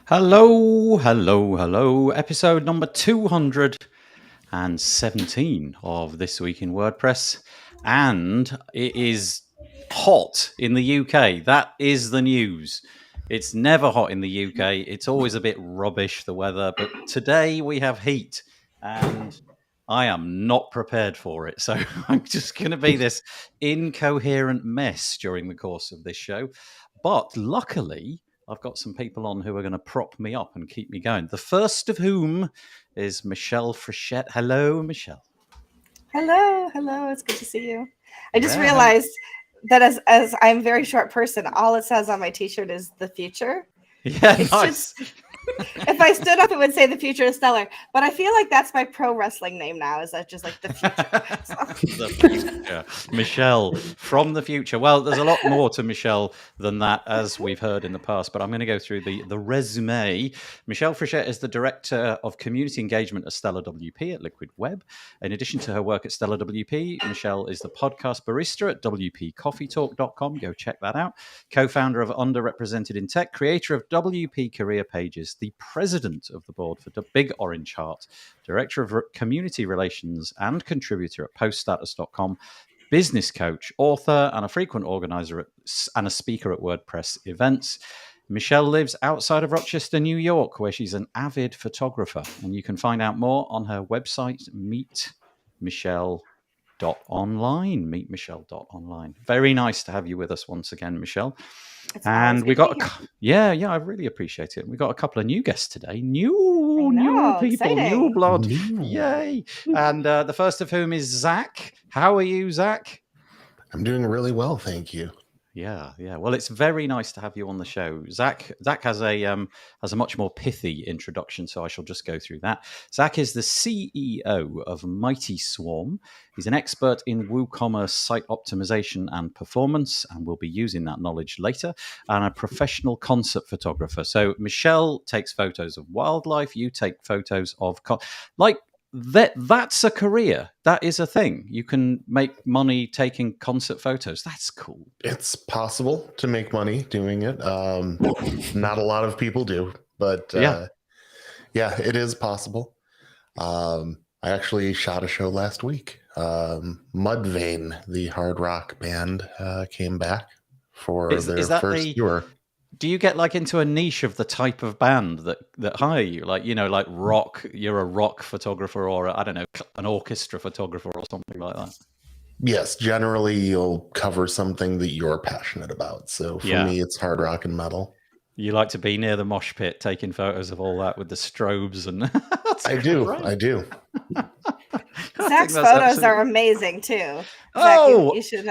Hello, hello, hello. Episode number 217 of This Week in WordPress. And it is hot in the UK. That is the news. It's never hot in the UK. It's always a bit rubbish, the weather. But today we have heat. And I am not prepared for it. So I'm just going to be this incoherent mess during the course of this show. But luckily, I've got some people on who are going to prop me up and keep me going. The first of whom is Michelle Frechette. Hello, Michelle. Hello. It's good to see you. I just realized that as I'm a very short person, all it says on my T-shirt is the future. Yeah, nice. If I stood up, it would say the future is stellar. But I feel like that's my pro wrestling name now. Is that just like the future? The future. Michelle from the future. Well, there's a lot more to Michelle than that, as we've heard in the past. But I'm going to go through the resume. Michelle Frechette is the Director of Community Engagement at Stellar WP at Liquid Web. In addition to her work at Stellar WP, Michelle is the podcast barista at WPCoffeetalk.com. Go check that out. Co-founder of Underrepresented in Tech, creator of WP Career Pages, the president of the board for Big Orange Heart, director of community relations and contributor at poststatus.com, business coach, author, and a frequent organizer and a speaker at WordPress events. Michelle lives outside of Rochester, New York, where she's an avid photographer. And you can find out more on her website, meetmichelle.online. Very nice to have you with us once again, Michelle. And we got I really appreciate it. We got a couple of new guests today, new people, exciting. New blood, yay! And the first of whom is Zach. How are you, Zach? I'm doing really well, thank you. Yeah. Well, it's very nice to have you on the show. Zach has a much more pithy introduction, so I shall just go through that. Zach is the CEO of Mighty Swarm. He's an expert in WooCommerce site optimization and performance, and we'll be using that knowledge later, and a professional concert photographer. So Michelle takes photos of wildlife. You take photos of that's a career. That is a thing. You can make money taking concert photos. That's cool. It's possible to make money doing it. Not a lot of people do, but yeah, it is possible. I actually shot a show last week. Mudvayne, the hard rock band, came back for their first tour. Do you get into a niche of the type of band that hire you? Like rock, you're a rock photographer, or an orchestra photographer or something like that? Yes, generally you'll cover something that you're passionate about. So for me, it's hard rock and metal. You like to be near the mosh pit, taking photos of all that with the strobes and I do. Zach's photos are amazing too. Zach, you should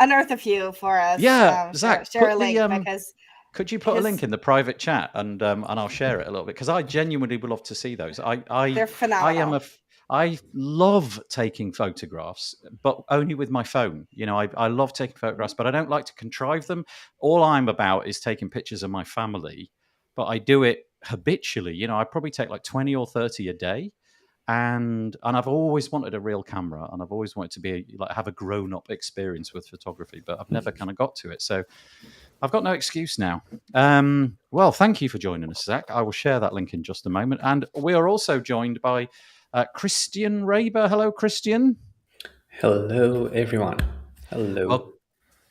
unearth a few for us. Yeah, Zach, share a link because. Could you put a link in the private chat and I'll share it a little bit, because I genuinely would love to see those. They're phenomenal. I love taking photographs, but only with my phone. I love taking photographs, but I don't like to contrive them. All I'm about is taking pictures of my family, but I do it habitually. I probably take 20 or 30 a day. And I've always wanted a real camera, and I've always wanted to be have a grown-up experience with photography, but I've never kind of got to it. So I've got no excuse now. Well, thank you for joining us, Zach. I will share that link in just a moment. And we are also joined by Cristian Raiber. Hello, Cristian. Hello, everyone. Hello. Well,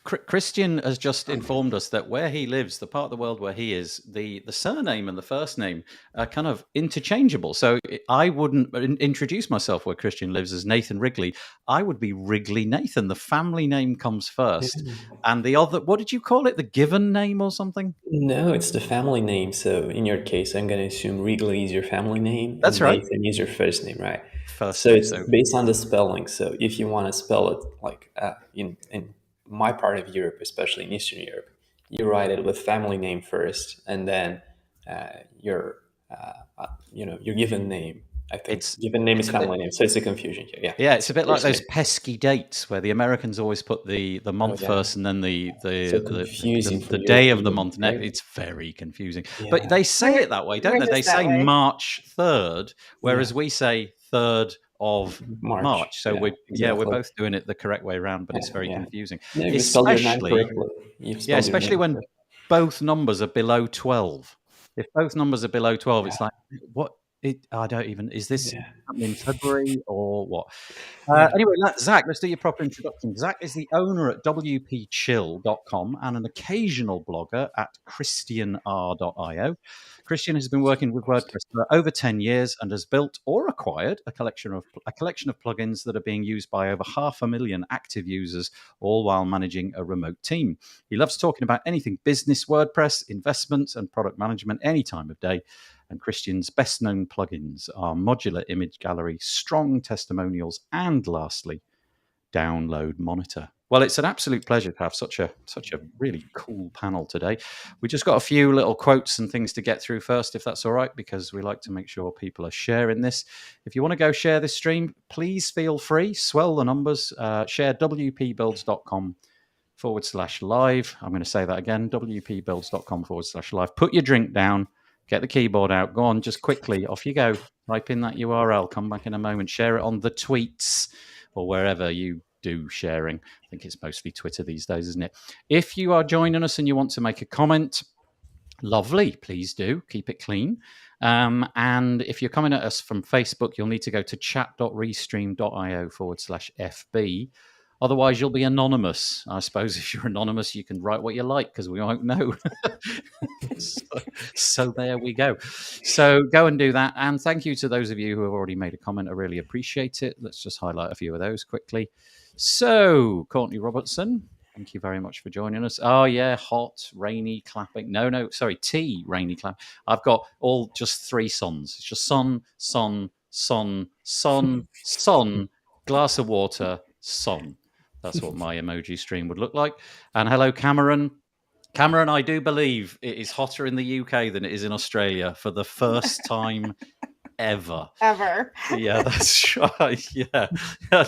Cristian has just informed us that where he lives, the part of the world where he is, the surname and the first name are kind of interchangeable. So I wouldn't introduce myself where Cristian lives as Nathan Wrigley. I would be Wrigley Nathan. The family name comes first. And the other, what did you call it? The given name or something? No, it's the family name. So in your case, I'm going to assume Wrigley is your family name. That's right. Nathan is your first name, right? First so name, it's based on the spelling. So if you want to spell it in my part of Europe, especially in Eastern Europe, you write it with family name first, and then your given name. I think given name is family name, so it's a confusion here. Yeah, it's a bit like those pesky dates where the Americans always put the month first and then the day of the month next. It's very confusing. Yeah. But they say it that way, don't they? They say March 3rd, whereas we say 3rd of March. So we're both doing it the correct way around, but it's very confusing. No, especially when both numbers are below 12. If both numbers are below 12, it's like, what? I don't even, is this happening in February or what? Anyway, Zach, let's do your proper introduction. Zach is the owner at wpchill.com and an occasional blogger at christianr.io. Cristian has been working with WordPress for over 10 years and has built or acquired a collection of plugins that are being used by over 500,000 active users, all while managing a remote team. He loves talking about anything business, WordPress, investments, and product management any time of day. And Cristian's best-known plugins are Modular Image Gallery, Strong Testimonials, and lastly, Download Monitor. Well, it's an absolute pleasure to have such a really cool panel today. We just got a few little quotes and things to get through first, if that's all right, because we like to make sure people are sharing this. If you want to go share this stream, please feel free. Swell the numbers. Share wpbuilds.com/live. I'm going to say that again, wpbuilds.com/live. Put your drink down. Get the keyboard out. Go on, just quickly. Off you go. Type in that URL. Come back in a moment. Share it on the tweets or wherever you do sharing. I think it's mostly Twitter these days, isn't it? If you are joining us and you want to make a comment, lovely. Please do. Keep it clean. And if you're coming at us from Facebook, you'll need to go to chat.restream.io/FB. Otherwise, you'll be anonymous. I suppose if you're anonymous, you can write what you like because we won't know. so there we go. So go and do that. And thank you to those of you who have already made a comment. I really appreciate it. Let's just highlight a few of those quickly. So, Courtney Robertson, thank you very much for joining us. Oh, yeah, hot, rainy, clapping. No, sorry, tea, rainy, clap. I've got all just three sons. It's just sun, glass of water, son. That's what my emoji stream would look like. And hello, Cameron. Cameron, I do believe it is hotter in the UK than it is in Australia for the first time ever. Yeah, that's right. Yeah.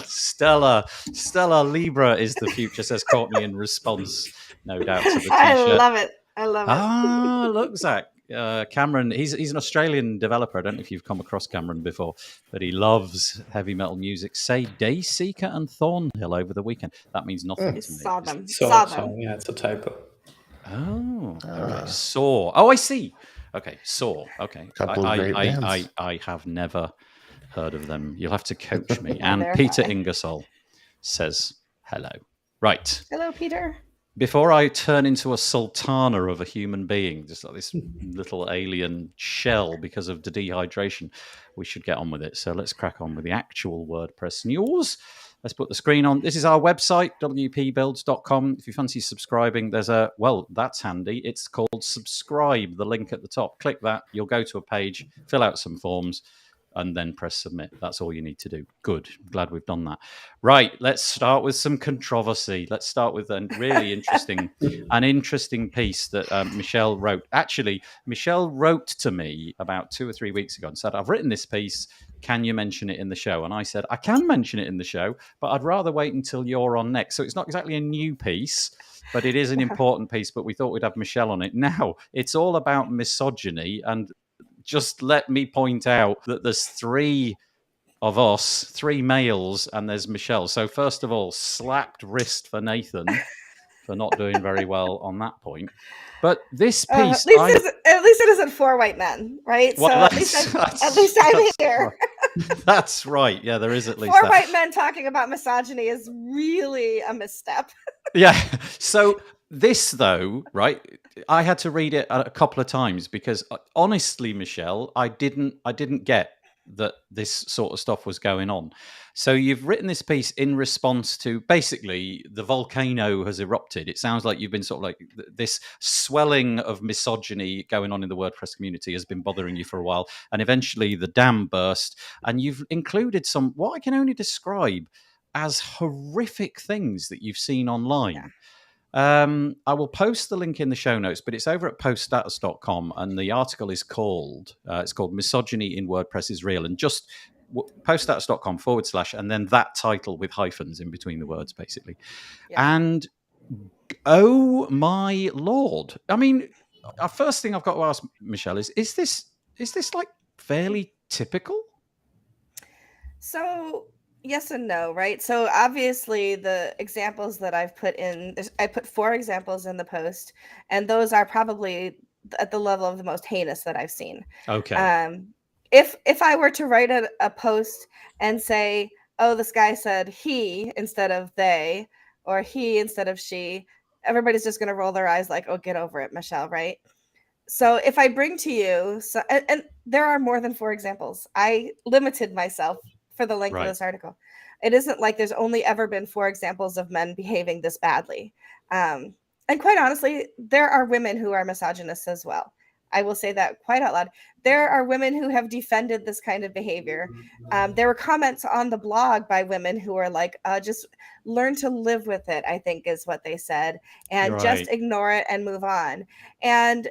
Stella Libra is the future, says Courtney in response, no doubt, to the t-shirt. I love it. Ah, look, Zach. Cameron, he's an Australian developer. I don't know if you've come across Cameron before, but he loves heavy metal music. Say Dayseeker and Thornhill over the weekend. That means nothing to me. Saw them. Yeah, it's a typo. Oh, okay. Saw. Oh, I see. Okay, Saw. Okay. I have never heard of them. You'll have to coach me. And Peter Ingersoll says hello. Right. Hello, Peter. Before I turn into a sultana of a human being, just like this little alien shell because of the dehydration, we should get on with it. So let's crack on with the actual WordPress news. Let's put the screen on. This is our website, wpbuilds.com. If you fancy subscribing, that's handy. It's called subscribe, the link at the top. Click that. You'll go to a page, fill out some forms, and then press submit. That's all you need to do. Good. Glad we've done that. Right. Let's start with some controversy. Let's start with a really interesting piece that Michelle wrote. Actually, Michelle wrote to me about 2 or 3 weeks ago and said, I've written this piece. Can you mention it in the show? And I said, I can mention it in the show, but I'd rather wait until you're on next. So it's not exactly a new piece, but it is an important piece. But we thought we'd have Michelle on it. Now, it's all about misogyny. And just let me point out that there's three of us, 3 males, and there's Michelle. So first of all, slapped wrist for Nathan for not doing very well on that point. But this piece, at least it isn't 4 white men, right? Well, so at least I'm here. Right. That's right. Yeah, there is at least 4 white men talking about misogyny is really a misstep. Yeah. So this, though, right? I had to read it a couple of times because, honestly, Michelle, I didn't get that this sort of stuff was going on. So you've written this piece in response to basically the volcano has erupted. It sounds like you've been sort of like this swelling of misogyny going on in the WordPress community has been bothering you for a while. And eventually the dam burst. And you've included some, what I can only describe as horrific things that you've seen online. Yeah. I will post the link in the show notes, but it's over at poststatus.com, and the article is called Misogyny in WordPress is Real, and just poststatus.com / and then that title with hyphens in between the words, basically. Yeah. And oh my Lord. I mean, first thing I've got to ask, Michelle, is this like fairly typical? So yes and no, right? So obviously the examples that I've put in, I put 4 examples in the post, and those are probably at the level of the most heinous that I've seen. Okay. If I were to write a post and say, oh, this guy said he instead of they, or he instead of she, everybody's just going to roll their eyes like, oh, get over it, Michelle, right? So if I bring to you, and there are more than 4 examples. I limited myself for the length of this article. It isn't like there's only ever been 4 examples of men behaving this badly. And quite honestly, there are women who are misogynists as well. I will say that quite out loud. There are women who have defended this kind of behavior. There were comments on the blog by women who are like, just learn to live with it, I think is what they said, and just ignore it and move on. And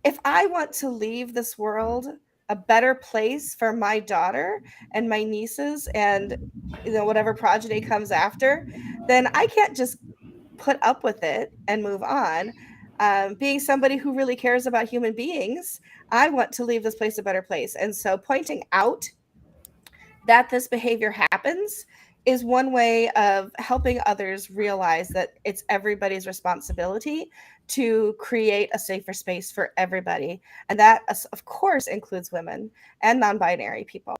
if I want to leave this world a better place for my daughter and my nieces and whatever progeny comes after, then I can't just put up with it and move on. Being somebody who really cares about human beings, I want to leave this place a better place. And so pointing out that this behavior happens is one way of helping others realize that it's everybody's responsibility to create a safer space for everybody. And that, of course, includes women and non-binary people.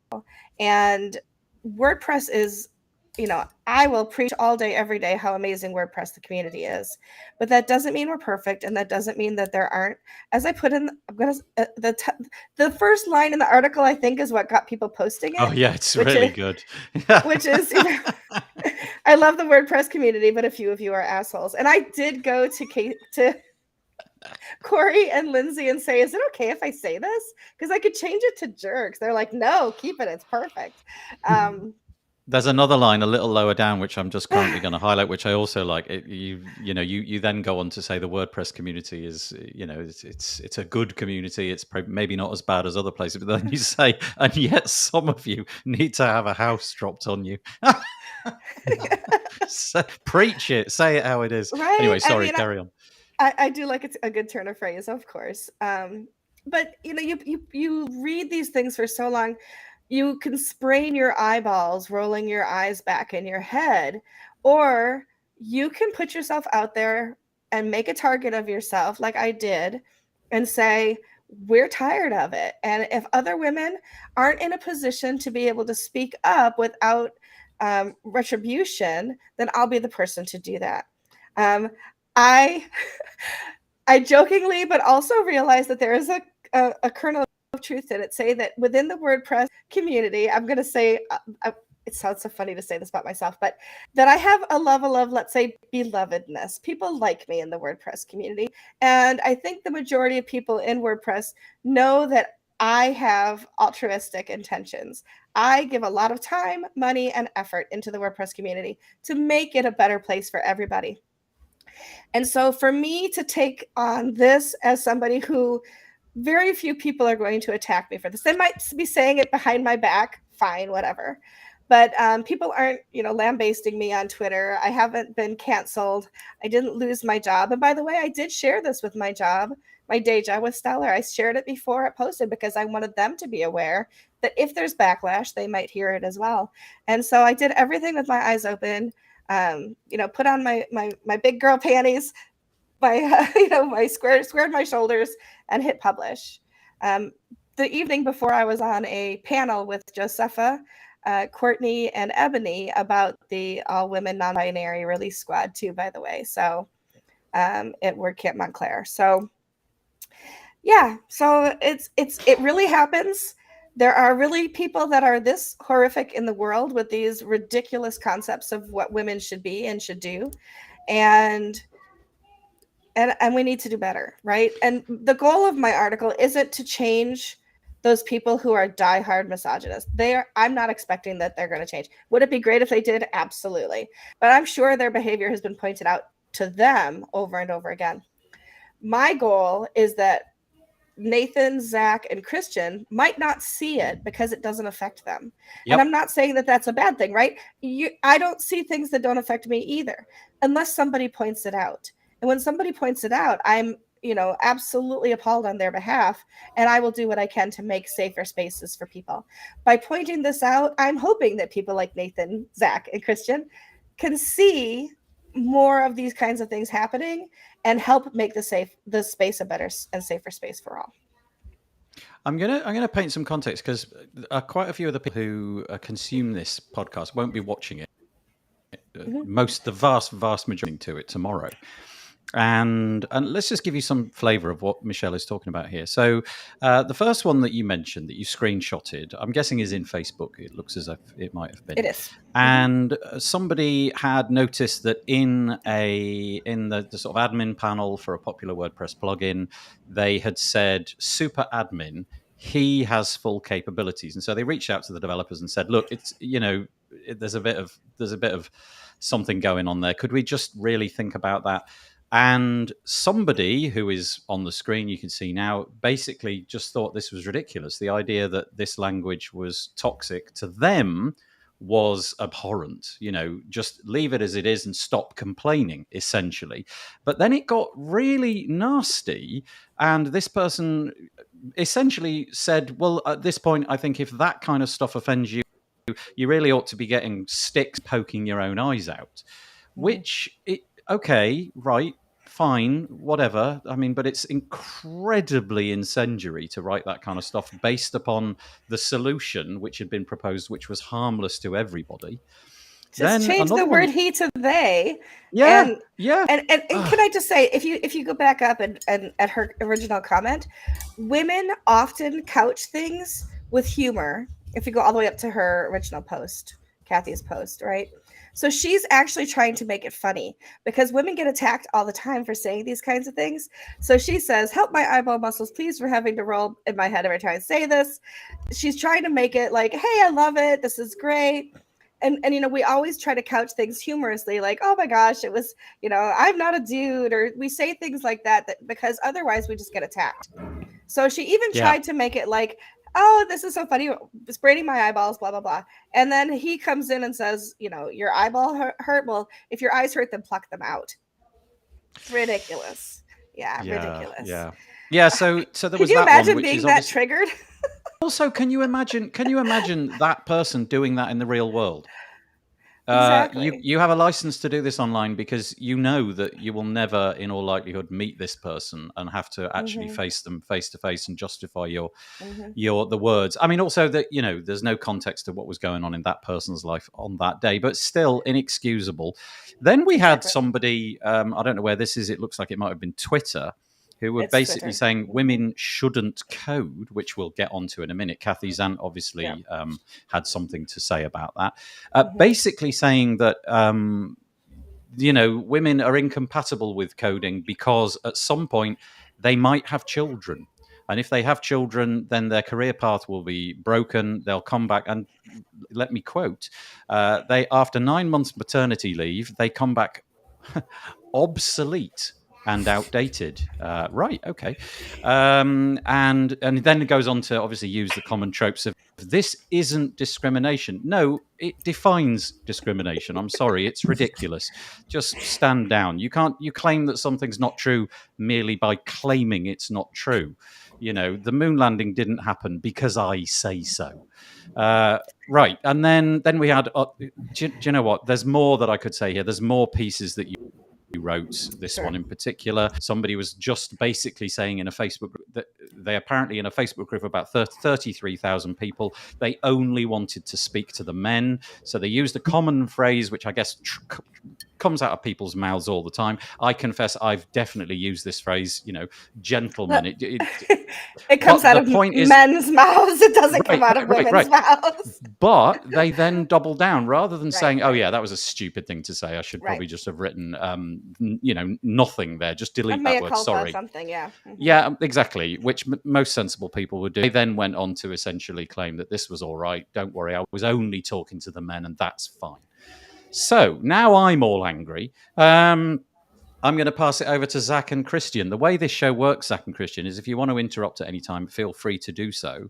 And WordPress is, I will preach all day, every day, how amazing WordPress, the community is. But that doesn't mean we're perfect. And that doesn't mean that there aren't, as I put in, the first line in the article, I think, is what got people posting it. Oh, yeah, it's really good. Which is, I love the WordPress community, but a few of you are assholes. And I did go to Corey and Lindsay and say, is it okay if I say this? Because I could change it to jerks. They're like, no, keep it. It's perfect. There's another line a little lower down, which I'm just currently going to highlight, which I also like. You then go on to say the WordPress community is, it's a good community. It's maybe not as bad as other places, but then you say, and yet some of you need to have a house dropped on you. So, preach it. Say it how it is. Right? Anyway, sorry, carry on. I do like it's a good turn of phrase, of course. But you read these things for so long. You can sprain your eyeballs rolling your eyes back in your head, or you can put yourself out there and make a target of yourself like I did and say, we're tired of it. And if other women aren't in a position to be able to speak up without retribution, then I'll be the person to do that. I jokingly, but also realize that there is a kernel of truth in it, say that within the WordPress community, I'm going to say, it sounds so funny to say this about myself, but that I have a level of, let's say, belovedness. People like me in the WordPress community. And I think the majority of people in WordPress know that I have altruistic intentions. I give a lot of time, money, and effort into the WordPress community to make it a better place for everybody. And so for me to take on this as somebody who very few people are going to attack me for this. They might be saying it behind my back, fine, whatever. But people aren't, lambasting me on Twitter. I haven't been canceled. I didn't lose my job. And by the way, I did share this with my day job with Stellar. I shared it before it posted because I wanted them to be aware that if there's backlash, they might hear it as well. And so I did everything with my eyes open, put on my big girl panties, I squared my shoulders and hit publish. The evening before, I was on a panel with Josepha, Courtney, and Ebony about the all-women non-binary release squad too, by the way. So at WordCamp Montclair. So yeah, so it really happens. There are really people that are this horrific in the world with these ridiculous concepts of what women should be and should do. And we need to do better, right? And the goal of my article isn't to change those people who are diehard misogynists. I'm not expecting that they're going to change. Would it be great if they did? Absolutely. But I'm sure their behavior has been pointed out to them over and over again. My goal is that Nathan, Zach, and Cristian might not see it because it doesn't affect them. Yep. And I'm not saying that that's a bad thing, right? I don't see things that don't affect me either, unless somebody points it out. And when somebody points it out, I'm, absolutely appalled on their behalf. And I will do what I can to make safer spaces for people. By pointing this out, I'm hoping that people like Nathan, Zach, and Cristian can see more of these kinds of things happening and help make the space a better and safer space for all. I'm gonna paint some context, because quite a few of the people who consume this podcast won't be watching it. The vast majority to it tomorrow. And let's just give you some flavor of what Michelle is talking about here. So the first one that you mentioned that you screenshotted, I'm guessing is in Facebook. It looks as if it might have been. It is. And somebody had noticed that in the sort of admin panel for a popular WordPress plugin, they had said super admin, he has full capabilities. And so they reached out to the developers and said, look, it's, there's a bit of something going on there. Could we just really think about that? And somebody who is on the screen, you can see now, basically just thought this was ridiculous. The idea that this language was toxic to them was abhorrent. Just leave it as it is and stop complaining, essentially. But then it got really nasty, and this person essentially said, well, at this point, I think if that kind of stuff offends you, you really ought to be getting sticks poking your own eyes out. Okay, right, fine, whatever. I mean, but it's incredibly incendiary to write that kind of stuff based upon the solution which had been proposed, which was harmless to everybody. Just change the word he to they. Yeah, And can I just say, if you go back up and at her original comment, women often couch things with humor. If you go all the way up to her original post, Kathy's post, right? So she's actually trying to make it funny, because women get attacked all the time for saying these kinds of things. So she says, help my eyeball muscles, please, for having to roll in my head every time I say this. She's trying to make it like, hey, I love it. This is great. And we always try to couch things humorously, like, oh my gosh, it was, I'm not a dude, or we say things like that because otherwise we just get attacked. So she even tried to make it like, oh, this is so funny, spraining my eyeballs, blah, blah, blah. And then he comes in and says, your eyeball hurt. Well, if your eyes hurt, then pluck them out. It's ridiculous. Yeah, ridiculous. Yeah. So there was that one. Can you imagine being that triggered? Also, can you imagine that person doing that in the real world? Exactly. You have a license to do this online because you know that you will never, in all likelihood, meet this person and have to actually face them face to face and justify the words. I mean, also that there's no context to what was going on in that person's life on that day, but still inexcusable. Then we had somebody, I don't know where this is. It looks like it might have been Twitter, who were basically saying women shouldn't code, which we'll get onto in a minute. Kathy Zant obviously had something to say about that. Basically saying that, women are incompatible with coding because at some point they might have children. And if they have children, then their career path will be broken. They'll come back and, let me quote, they after 9 months maternity leave, they come back obsolete and outdated. Right, okay. And then it goes on to obviously use the common tropes of this isn't discrimination. No, it defines discrimination. I'm sorry, it's ridiculous. Just stand down. You claim that something's not true merely by claiming it's not true. The moon landing didn't happen because I say so. Right, and then we had. Do you know what? There's more that I could say here. There's more pieces that you wrote, this one in particular. Somebody was just basically saying in a Facebook group that they apparently in a Facebook group of about 33,000 people, they only wanted to speak to the men. So they used a common phrase, which I guess comes out of people's mouths all the time. I confess I've definitely used this phrase, gentlemen. It comes out of men's mouths. It doesn't come out of women's mouths. But they then double down rather than saying, oh yeah, that was a stupid thing to say. I should probably just have written, nothing there. Just delete that word. Sorry. Something, yeah. Yeah, exactly. Which most sensible people would do. They then went on to essentially claim that this was all right. Don't worry. I was only talking to the men and that's fine. So now I'm all angry. I'm going to pass it over to Zach and Cristian. The way this show works, Zach and Cristian, is if you want to interrupt at any time, feel free to do so.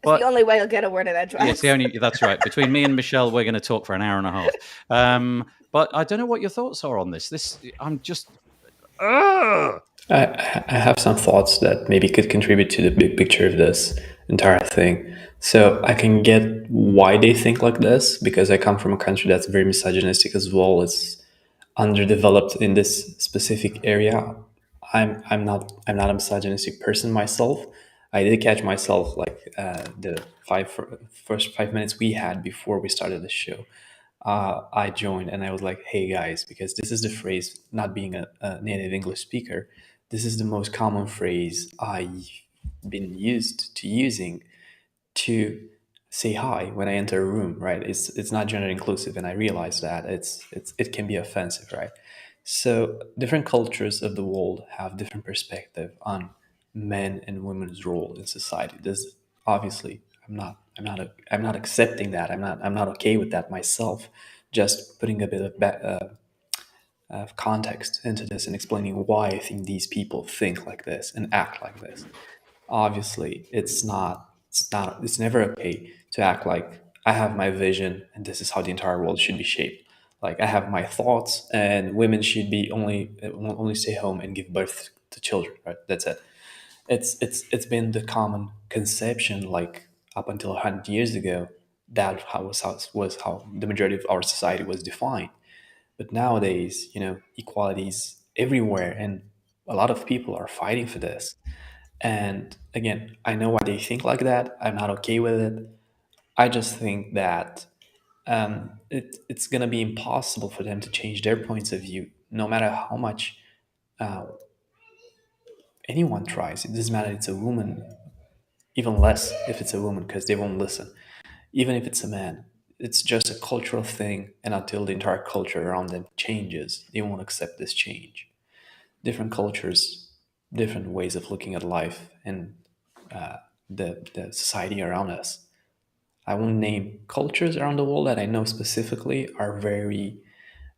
It's the only way you'll get a word in edgewise. It's the only. That's right. Between me and Michelle, we're going to talk for an hour and a half. But I don't know what your thoughts are on this. I'm just. I have some thoughts that maybe could contribute to the big picture of this entire thing. So I can get why they think like this, because I come from a country that's very misogynistic as well. It's underdeveloped in this specific area. I'm not a misogynistic person myself. I did catch myself like the first 5 minutes we had before we started the show. I joined and I was like, "Hey guys," because this is the phrase. Not being a native English speaker, this is the most common phrase I've been used to using to say hi when I enter a room, right? It's not gender inclusive, and I realize that it can be offensive, right? So different cultures of the world have different perspective on men and women's role in society. There's obviously I'm not accepting that. I'm not okay with that myself. Just putting a bit of context into this and explaining why I think these people think like this and act like this. Obviously, it's never okay to act like I have my vision and this is how the entire world should be shaped. Like I have my thoughts and women should be only stay home and give birth to children, right? That's it. It's been the common conception, like up until 100 years ago, that was how the majority of our society was defined. But nowadays, equality is everywhere, and a lot of people are fighting for this. And again, I know why they think like that. I'm not okay with it. I just think that it's going to be impossible for them to change their points of view, no matter how much uh, anyone tries. It doesn't matter if it's a woman, even less if it's a woman, because they won't listen. Even if it's a man, it's just a cultural thing. And until the entire culture around them changes, they won't accept this change. Different cultures, different ways of looking at life, and the society around us. I won't name cultures around the world that I know specifically are very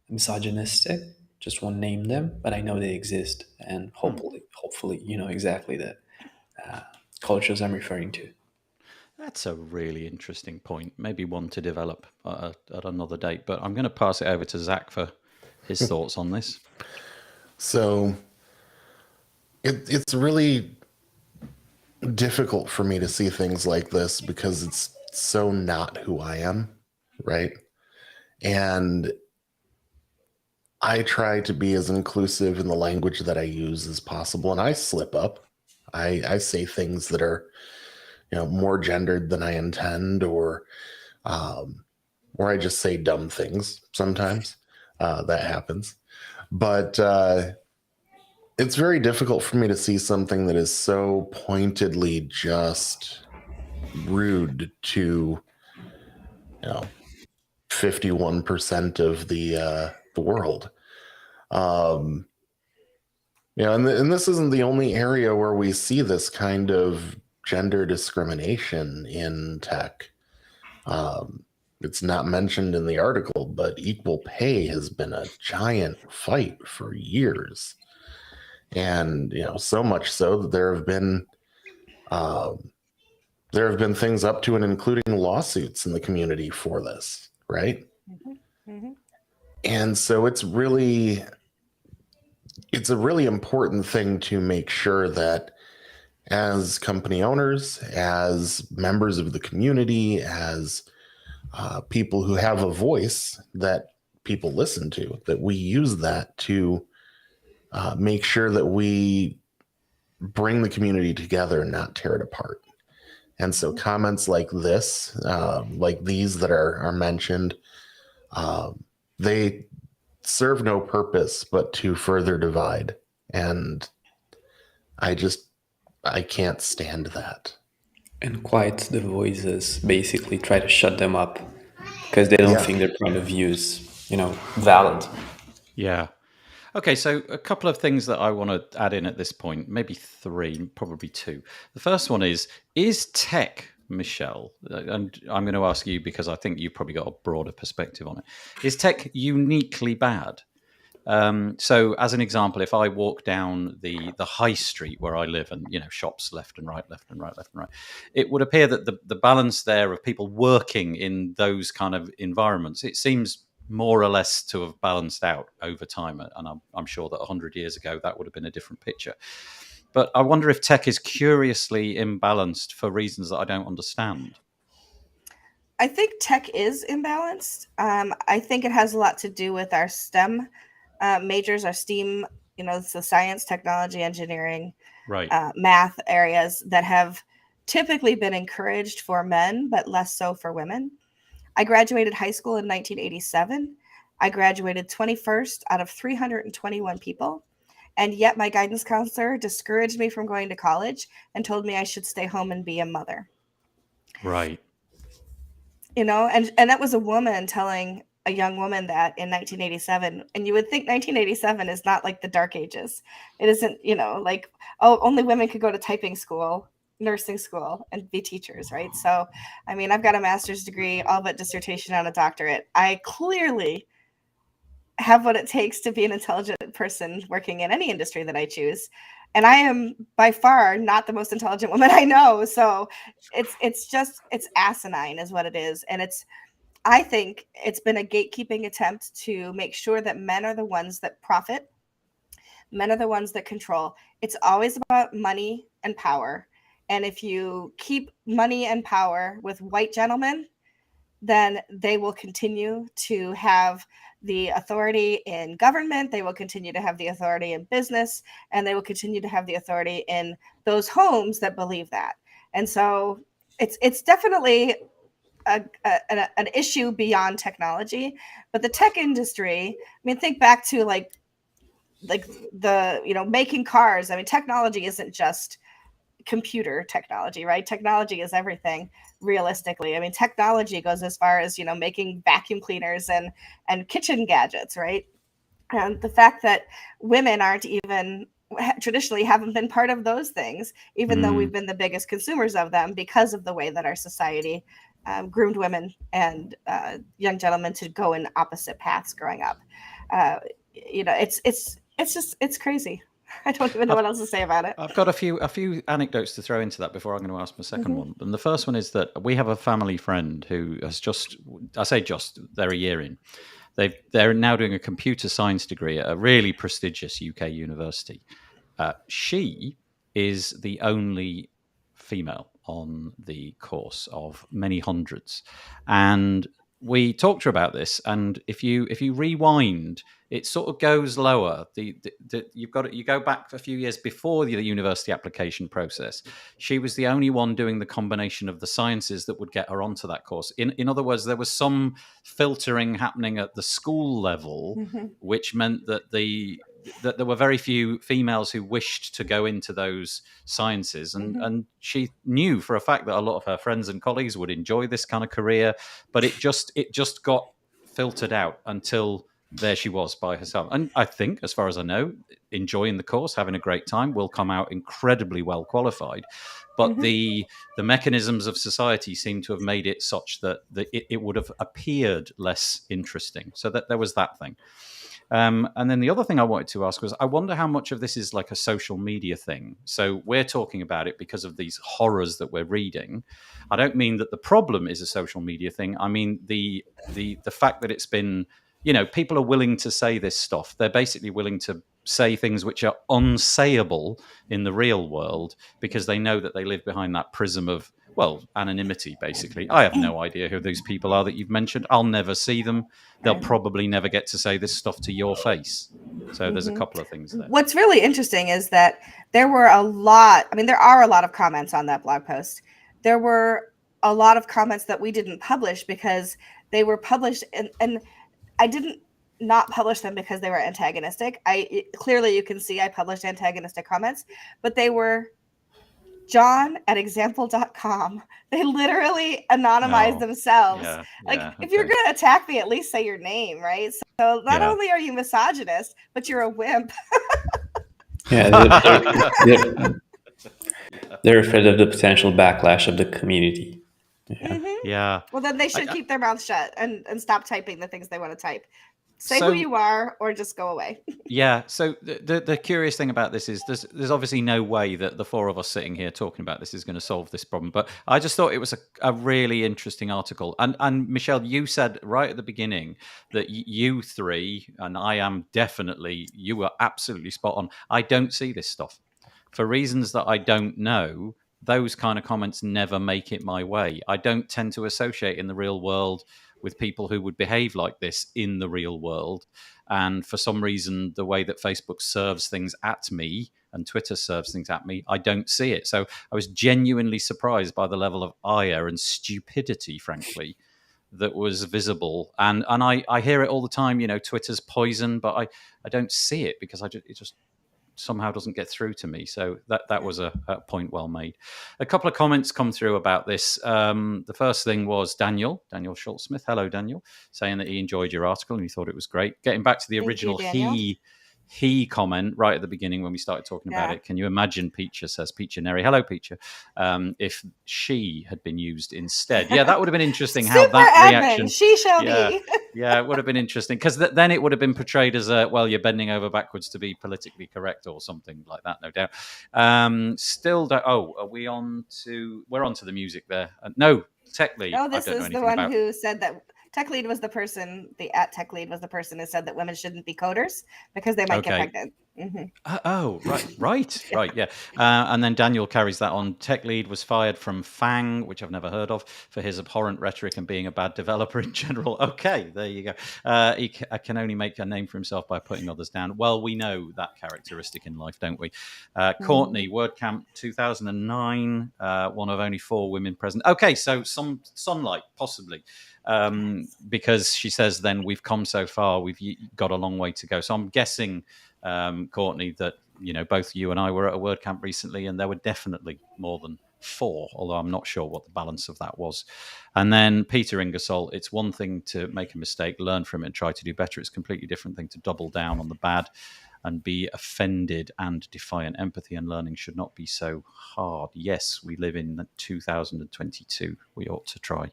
misogynistic. Just won't name them, but I know they exist, and hopefully, you know exactly the cultures I'm referring to. That's a really interesting point. Maybe one to develop at another date. But I'm going to pass it over to Zach for his thoughts on this. So it's really difficult for me to see things like this because it's so not who I am, right? And I try to be as inclusive in the language that I use as possible, and I slip up. I say things that are, more gendered than I intend, or I just say dumb things sometimes. That happens. But it's very difficult for me to see something that is so pointedly just rude to, 51% of the world. And this isn't the only area where we see this kind of gender discrimination in tech. It's not mentioned in the article, but equal pay has been a giant fight for years. And, so much so that there have been things up to and including lawsuits in the community for this, right? Mm-hmm. Mm-hmm. And so it's a really important thing to make sure that as company owners, as members of the community, as people who have a voice that people listen to, that we use that to make sure that we bring the community together and not tear it apart. And so comments like this, like these that are mentioned, they serve no purpose but to further divide. And I can't stand that. And quiet the voices, basically try to shut them up because they don't think their point of view is, valid. Yeah. Okay, so a couple of things that I want to add in at this point, maybe three, probably two. The first one is tech, Michelle, and I'm going to ask you because I think you've probably got a broader perspective on it. Is tech uniquely bad? So, as an example, if I walk down the high street where I live, and shops left and right, left and right, left and right, it would appear that the balance there of people working in those kind of environments, it seems more or less to have balanced out over time. And I'm sure that 100 years ago that would have been a different picture. But I wonder if tech is curiously imbalanced for reasons that I don't understand. I think tech is imbalanced. I think it has a lot to do with our STEM majors are STEAM, so science, technology, engineering, Right. math areas that have typically been encouraged for men, but less so for women. I graduated high school in 1987. I graduated 21st out of 321 people. And yet my guidance counselor discouraged me from going to college and told me I should stay home and be a mother. Right. And that was a woman telling a young woman that in 1987. And you would think 1987 is not like the dark ages. It isn't, like, oh, only women could go to typing school, nursing school, and be teachers, right? So, I mean, I've got a master's degree, all but dissertation on a doctorate. I clearly have what it takes to be an intelligent person working in any industry that I choose. And I am by far not the most intelligent woman I know. So it's asinine is what it is. And I think it's been a gatekeeping attempt to make sure that men are the ones that profit. Men are the ones that control. It's always about money and power. And if you keep money and power with white gentlemen, then they will continue to have the authority in government. They will continue to have the authority in business, and they will continue to have the authority in those homes that believe that. And so it's definitely an issue beyond technology, but the tech industry, I mean, think back to like the, making cars. I mean, technology isn't just computer technology, right? Technology is everything, realistically. I mean, technology goes as far as, making vacuum cleaners and kitchen gadgets, right? And the fact that women aren't even traditionally haven't been part of those things, even though we've been the biggest consumers of them because of the way that our society groomed women and young gentlemen to go in opposite paths growing up. It's crazy. I don't even know what else to say about it. I've got a few anecdotes to throw into that before I'm going to ask my second one. And the first one is that we have a family friend who has they're a year in. They're now doing a computer science degree at a really prestigious UK university. She is the only female on the course of many hundreds, and we talked to her about this. And if you rewind, it sort of goes lower. You go back a few years before the university application process. She was the only one doing the combination of the sciences that would get her onto that course. In other words, there was some filtering happening at the school level, which meant that that there were very few females who wished to go into those sciences. And she knew for a fact that a lot of her friends and colleagues would enjoy this kind of career, but it just got filtered out until there she was by herself. And I think, as far as I know, enjoying the course, having a great time, will come out incredibly well qualified. But the mechanisms of society seem to have made it such that it would have appeared less interesting. So that there was that thing. And then the other thing I wanted to ask was, I wonder how much of this is like a social media thing. So we're talking about it because of these horrors that we're reading. I don't mean that the problem is a social media thing. I mean the fact that it's been, people are willing to say this stuff. They're basically willing to say things which are unsayable in the real world because they know that they live behind that prism of, anonymity, basically. I have no idea who these people are that you've mentioned. I'll never see them. They'll probably never get to say this stuff to your face. So there's a couple of things there. What's really interesting is that there are a lot of comments on that blog post. There were a lot of comments that we didn't publish because they were published, and I didn't not publish them because they were antagonistic. Clearly you can see I published antagonistic comments, but they were john@example.com. They literally anonymized themselves. If you're going to attack me, at least say your name, right? So not only are you misogynist, but you're a wimp. They're afraid of the potential backlash of the community. Well, then they should keep their mouth shut and stop typing the things they want to type. Say who you are, or just go away. So the curious thing about this is there's obviously no way that the four of us sitting here talking about this is going to solve this problem. But I just thought it was a really interesting article. And Michelle, you said right at the beginning that you three, and I am definitely, you were absolutely spot on. I don't see this stuff. For reasons that I don't know, those kind of comments never make it my way. I don't tend to associate in the real world with people who would behave like this in the real world. And for some reason, the way that Facebook serves things at me and Twitter serves things at me, I don't see it. So I was genuinely surprised by the level of ire and stupidity, frankly, that was visible. And I hear it all the time, Twitter's poison, but I don't see it because it just somehow doesn't get through to me. So that was a point well made. A couple of comments come through about this. The first thing was Daniel Schultzsmith. Hello, Daniel, saying that he enjoyed your article and he thought it was great. Getting back to the original he comment right at the beginning when we started talking about it. Can you imagine, Peacher says, Peacher Neri, hello Peacher, if she had been used instead? Yeah, that would have been interesting. How that reaction, she shall be. Yeah, it would have been interesting because then it would have been portrayed as you're bending over backwards to be politically correct or something like that, no doubt. We're on to the music there. No, Tech Lead. Oh, this is the one who said that Tech Lead was the person, Tech Lead was the person who said that women shouldn't be coders because they might get pregnant. Mm-hmm. Right, yeah. And then Daniel carries that on. Tech Lead was fired from Fang, which I've never heard of, for his abhorrent rhetoric and being a bad developer in general. Okay, there you go. He can only make a name for himself by putting others down. Well, we know that characteristic in life, don't we? Courtney, WordCamp 2009, one of only 4 women present. Okay, so some sunlight, possibly. Because she says then we've come so far, we've got a long way to go. So I'm guessing, Courtney, that both you and I were at a WordCamp recently, and there were definitely more than 4, although I'm not sure what the balance of that was. And then Peter Ingersoll, it's one thing to make a mistake, learn from it, and try to do better. It's a completely different thing to double down on the bad and be offended and defiant. Empathy and learning should not be so hard. Yes, we live in 2022. We ought to try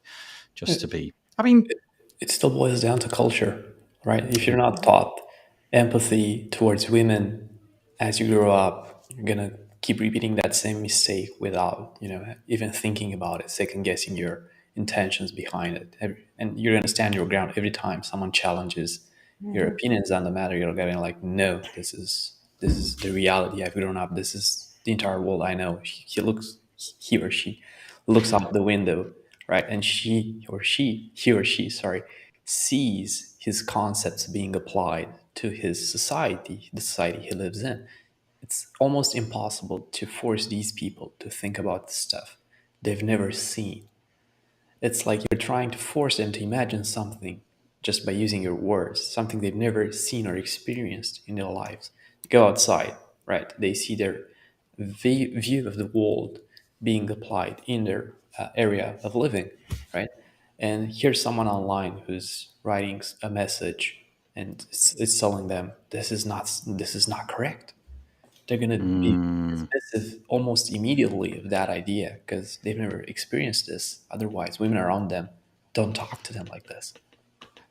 just to be. I mean, it still boils down to culture, right? If you're not taught empathy towards women as you grow up, you're gonna keep repeating that same mistake without, even thinking about it, second guessing your intentions behind it, and you're gonna stand your ground every time someone challenges your opinions on the matter. You're gonna be like, no, this is the reality. I've grown up. This is the entire world I know. He or she looks out the window, right? And he or she, sees his concepts being applied to his society, the society he lives in. It's almost impossible to force these people to think about the stuff they've never seen. It's like you're trying to force them to imagine something just by using your words, something they've never seen or experienced in their lives. Go outside, right? They see their view of the world being applied in their area of living, right? And here's someone online who's writing a message and it's telling them this is not correct. They're going to be dismissive almost immediately of that idea because they've never experienced this. Otherwise, women around them don't talk to them like this.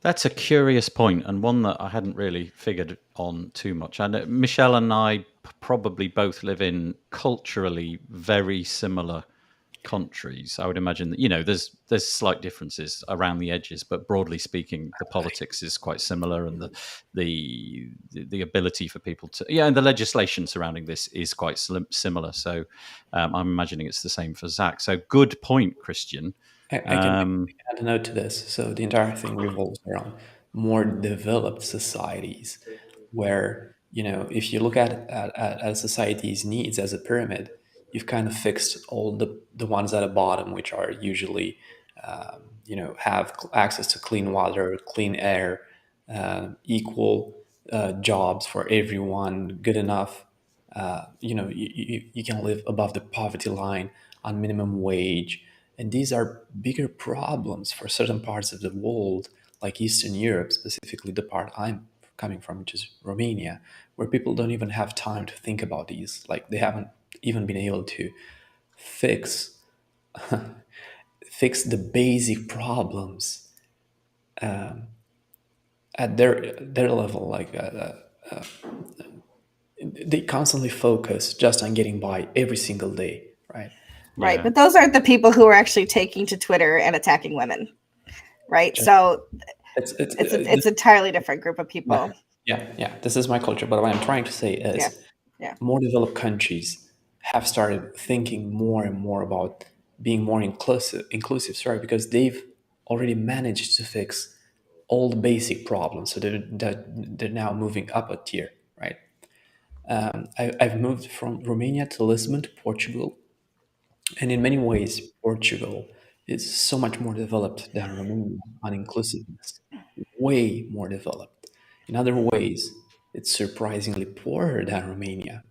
That's a curious point, and one that I hadn't really figured on too much. And Michelle and I probably both live in culturally very similar countries. I would imagine that there's slight differences around the edges, but broadly speaking, the politics is quite similar, and the ability for people to and the legislation surrounding this is quite similar. So I'm imagining it's the same for Zach. So good point, Cristian. I can add a note to this. So the entire thing revolves around more developed societies where, if you look at society's needs as a pyramid, you've kind of fixed all the ones at the bottom, which are usually, have access to clean water, clean air, equal jobs for everyone, good enough. You can live above the poverty line on minimum wage. And these are bigger problems for certain parts of the world, like Eastern Europe, specifically the part I'm coming from, which is Romania, where people don't even have time to think about these. Like they haven't even been able to fix the basic problems at their level. Like they constantly focus just on getting by every single day, right? Right, Yeah. but those aren't the people who are actually taking to Twitter and attacking women, right? So it's an entirely different group of people. Yeah. This is my culture, but what I'm trying to say is, more developed countries have started thinking more and more about being more inclusive. Sorry, because they've already managed to fix all the basic problems. So they're now moving up a tier, right? I've moved from Romania to Lisbon to Portugal. And in many ways, Portugal is so much more developed than Romania on inclusiveness, way more developed. In other ways, it's surprisingly poorer than Romania.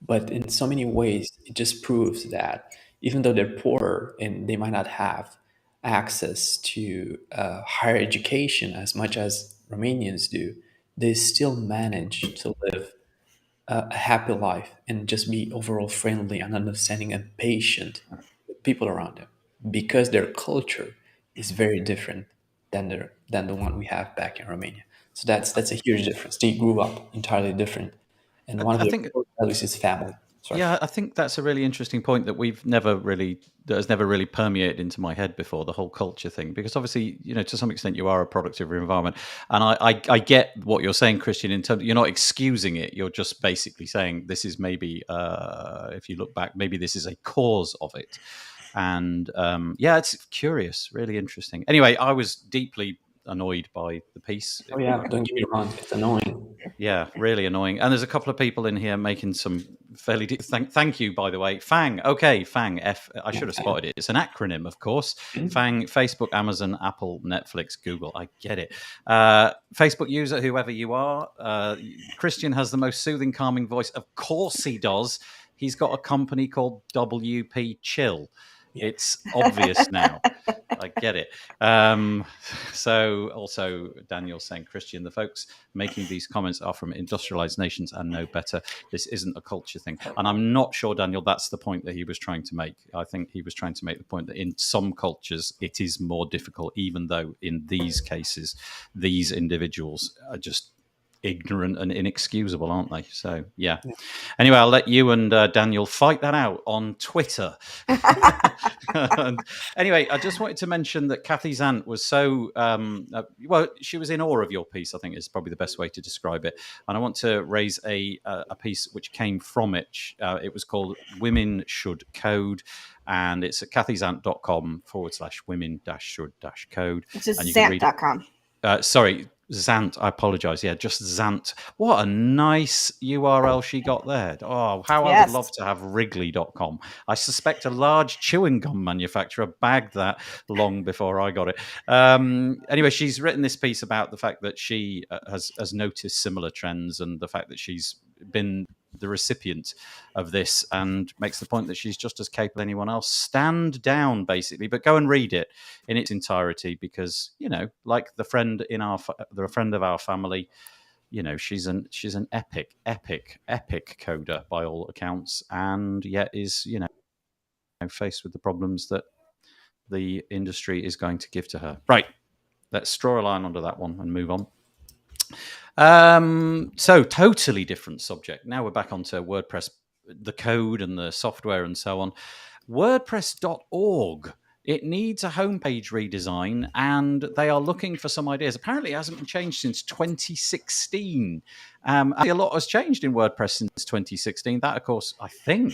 But in so many ways, it just proves that even though they're poorer and they might not have access to higher education as much as Romanians do, they still manage to live a happy life and just be overall friendly and understanding and patient with people around them because their culture is very different than the one we have back in Romania. So that's a huge difference. They grew up entirely different, and one of I their think core values is family. Sorry. Yeah, I think that's a really interesting point that that has never really permeated into my head before, the whole culture thing. Because obviously, to some extent, you are a product of your environment, and I get what you're saying, Cristian. In terms, you're not excusing it; you're just basically saying this is maybe, if you look back, maybe this is a cause of it. And it's curious, really interesting. Anyway, I was deeply annoyed by the piece. Oh yeah, don't get me wrong, it's annoying. Yeah, really annoying. And there's a couple of people in here making some fairly thank you, by the way. FANG. Okay, FANG. I should have spotted it. It's an acronym, of course. FANG, Facebook, Amazon, Apple, Netflix, Google. I get it. Facebook user, whoever you are. Cristian has the most soothing, calming voice. Of course he does. He's got a company called WP Chill. Yeah. It's obvious now. I get it. So also Daniel's saying, Cristian, the folks making these comments are from industrialized nations and know better. This isn't a culture thing. And I'm not sure, Daniel, that's the point that he was trying to make. I think he was trying to make the point that in some cultures it is more difficult, even though in these cases, these individuals are just ignorant and inexcusable, aren't they? So yeah. Anyway, I'll let you and Daniel fight that out on Twitter. Anyway, I just wanted to mention that Kathy Zant was so she was in awe of your piece, I think is probably the best way to describe it. And I want to raise a piece which came from it. It was called Women Should Code, and it's at kathyzant.com/women-should-code. It's just Zant.com. Sorry, Zant, I apologize. Yeah, just Zant. What a nice URL she got there. Oh, how I would love to have Wrigley.com. I suspect a large chewing gum manufacturer bagged that long before I got it. Anyway, she's written this piece about the fact that she has noticed similar trends and the fact that she's been the recipient of this, and makes the point that she's just as capable as anyone else. Stand down, basically, but go and read it in its entirety, because like the friend of our family, she's an epic coder by all accounts, and yet is faced with the problems that the industry is going to give to her. Right, let's draw a line under that one and move on. So totally different subject. Now we're back onto WordPress, the code and the software and so on. WordPress.org. It needs a homepage redesign, and they are looking for some ideas. Apparently, it hasn't been changed since 2016. A lot has changed in WordPress since 2016. That, of course, I think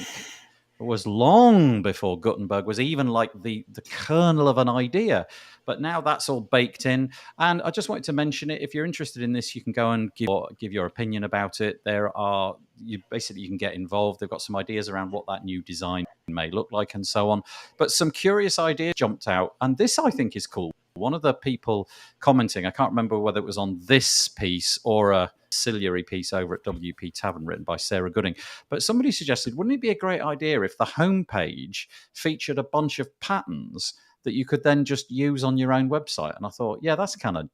was long before Gutenberg was even like the kernel of an idea. But now that's all baked in. And I just wanted to mention it. If you're interested in this, you can go and give your opinion about it. You can get involved. They've got some ideas around what that new design may look like and so on. But some curious ideas jumped out. And this, I think, is cool. One of the people commenting, I can't remember whether it was on this piece or a auxiliary piece over at WP Tavern written by Sarah Gooding, but somebody suggested, wouldn't it be a great idea if the homepage featured a bunch of patterns that you could then just use on your own website? And I thought, yeah, that's kind of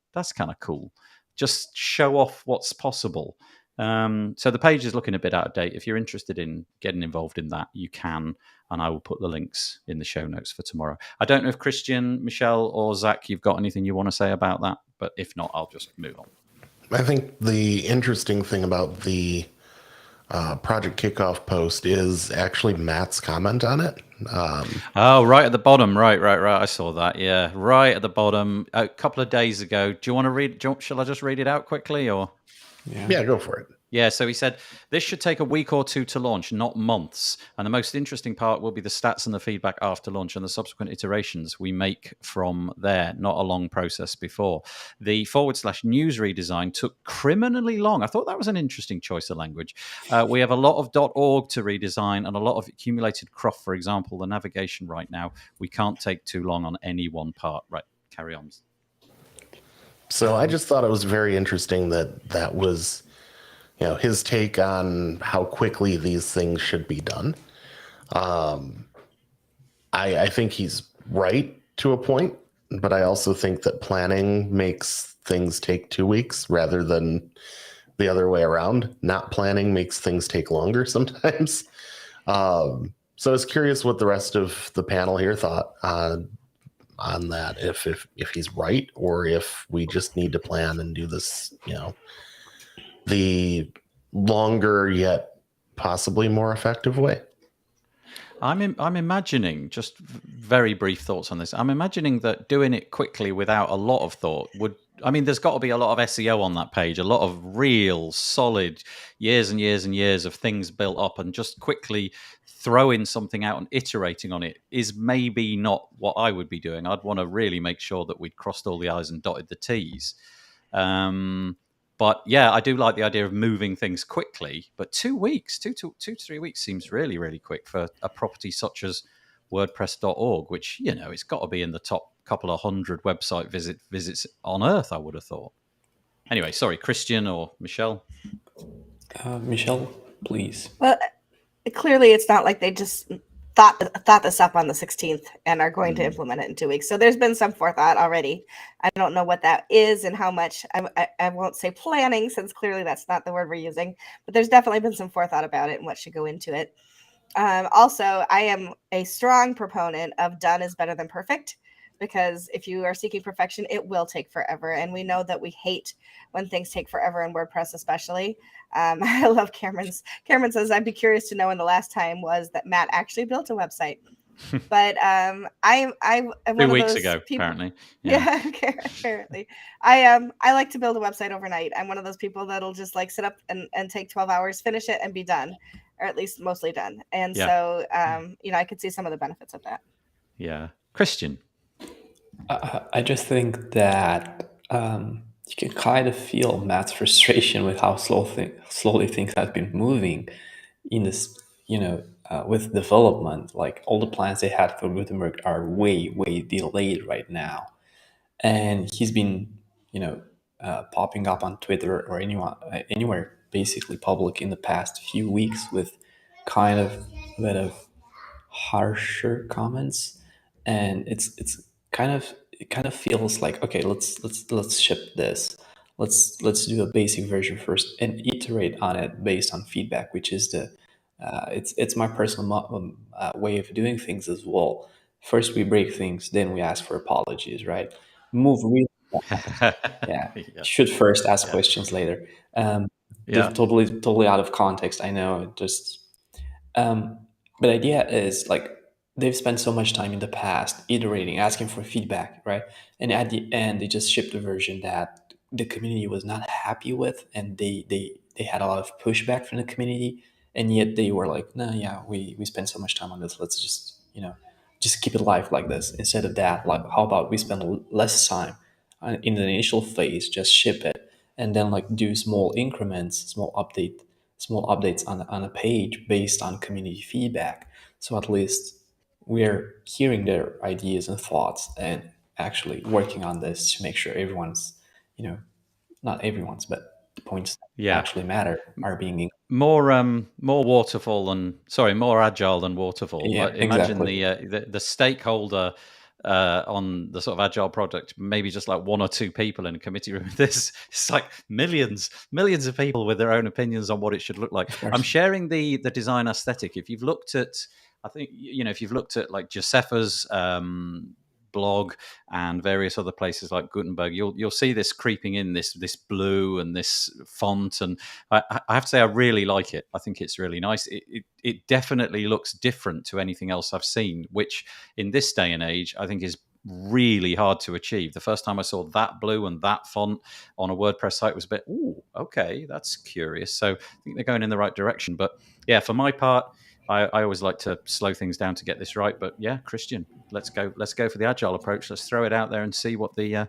cool. Just show off what's possible. So the page is looking a bit out of date. If you're interested in getting involved in that, you can, and I will put the links in the show notes for tomorrow. I don't know if Cristian, Michelle, or Zach, you've got anything you want to say about that, but if not, I'll just move on. I think the interesting thing about the project kickoff post is actually Matt's comment on it. Right at the bottom. Right. I saw that. Yeah, right at the bottom. A couple of days ago. Do you want to read? Shall I just read it out quickly, or? Yeah, go for it. Yeah, so he said this should take a week or two to launch, not months. And the most interesting part will be the stats and the feedback after launch and the subsequent iterations we make from there, not a long process before. The /news redesign took criminally long. I thought that was an interesting choice of language. We have a lot of .org to redesign and a lot of accumulated cruft, for example, the navigation right now. We can't take too long on any one part. Right, carry on. So I just thought it was very interesting that was, his take on how quickly these things should be done. I think he's right to a point, but I also think that planning makes things take 2 weeks rather than the other way around. Not planning makes things take longer sometimes. So I was curious what the rest of the panel here thought on that, if he's right, or if we just need to plan and do this, the longer yet possibly more effective way. I'm imagining, just very brief thoughts on this. I'm imagining that doing it quickly without a lot of thought there's got to be a lot of SEO on that page, a lot of real solid years and years and years of things built up, and just quickly throwing something out and iterating on it is maybe not what I would be doing. I'd want to really make sure that we'd crossed all the I's and dotted the T's. But yeah, I do like the idea of moving things quickly. But 2 weeks, 2 to 3 weeks seems really, really quick for a property such as WordPress.org, which, it's got to be in the top couple of hundred website visits on Earth, I would have thought. Anyway, sorry, Cristian or Michelle? Michelle, please. Well, clearly it's not like they just thought this up on the 16th and are going to implement it in 2 weeks. So there's been some forethought already. I don't know what that is and how much. I won't say planning, since clearly that's not the word we're using, but there's definitely been some forethought about it and what should go into it. Also, I am a strong proponent of done is better than perfect, because if you are seeking perfection, it will take forever. And we know that we hate when things take forever in WordPress, especially. I love Cameron says, I'd be curious to know when the last time was that Matt actually built a website. But I'm 2 weeks ago, people, apparently. Yeah, apparently. I like to build a website overnight. I'm one of those people that'll just sit up and take 12 hours, finish it, and be done, or at least mostly done. And so, I could see some of the benefits of that. Yeah. Cristian? I just think that you can kind of feel Matt's frustration with how slowly things have been moving in this, with development. Like, all the plans they had for Gutenberg are way, way delayed right now. And he's been, popping up on Twitter or anywhere basically public in the past few weeks with kind of a bit of harsher comments. And it kind of feels like, okay, let's ship this. Let's do a basic version first and iterate on it based on feedback, which is it's my personal way of doing things as well. First we break things, then we ask for apologies, right? Move really yeah. Should first ask questions later. Totally out of context, I know. Just but idea is, like, they've spent so much time in the past iterating, asking for feedback, right? And at the end, they just shipped a version that the community was not happy with, and they had a lot of pushback from the community, and yet they were like, no, yeah, we spent so much time on this, let's just just keep it live like this. Instead of that, like, how about we spend less time in the initial phase, just ship it, and then do small increments, small updates on a page based on community feedback. So at least we're hearing their ideas and thoughts and actually working on this to make sure everyone's, not everyone's, but the points that actually matter are being more more agile than waterfall. Yeah, imagine exactly. the stakeholder on the sort of agile product, maybe just like one or two people in a committee room. It's like millions of people with their own opinions on what it should look like. I'm sharing the design aesthetic. If you've looked at, I think, if you've looked at like Josefa's blog and various other places like Gutenberg, you'll see this creeping in, this blue and this font, and I have to say I really like it. I think it's really nice. It definitely looks different to anything else I've seen, which in this day and age I think is really hard to achieve. The first time I saw that blue and that font on a WordPress site was a bit, ooh, okay, that's curious. So I think they're going in the right direction. But yeah, for my part, I always like to slow things down to get this right. But yeah, Cristian, let's go for the agile approach. Let's throw it out there and see what the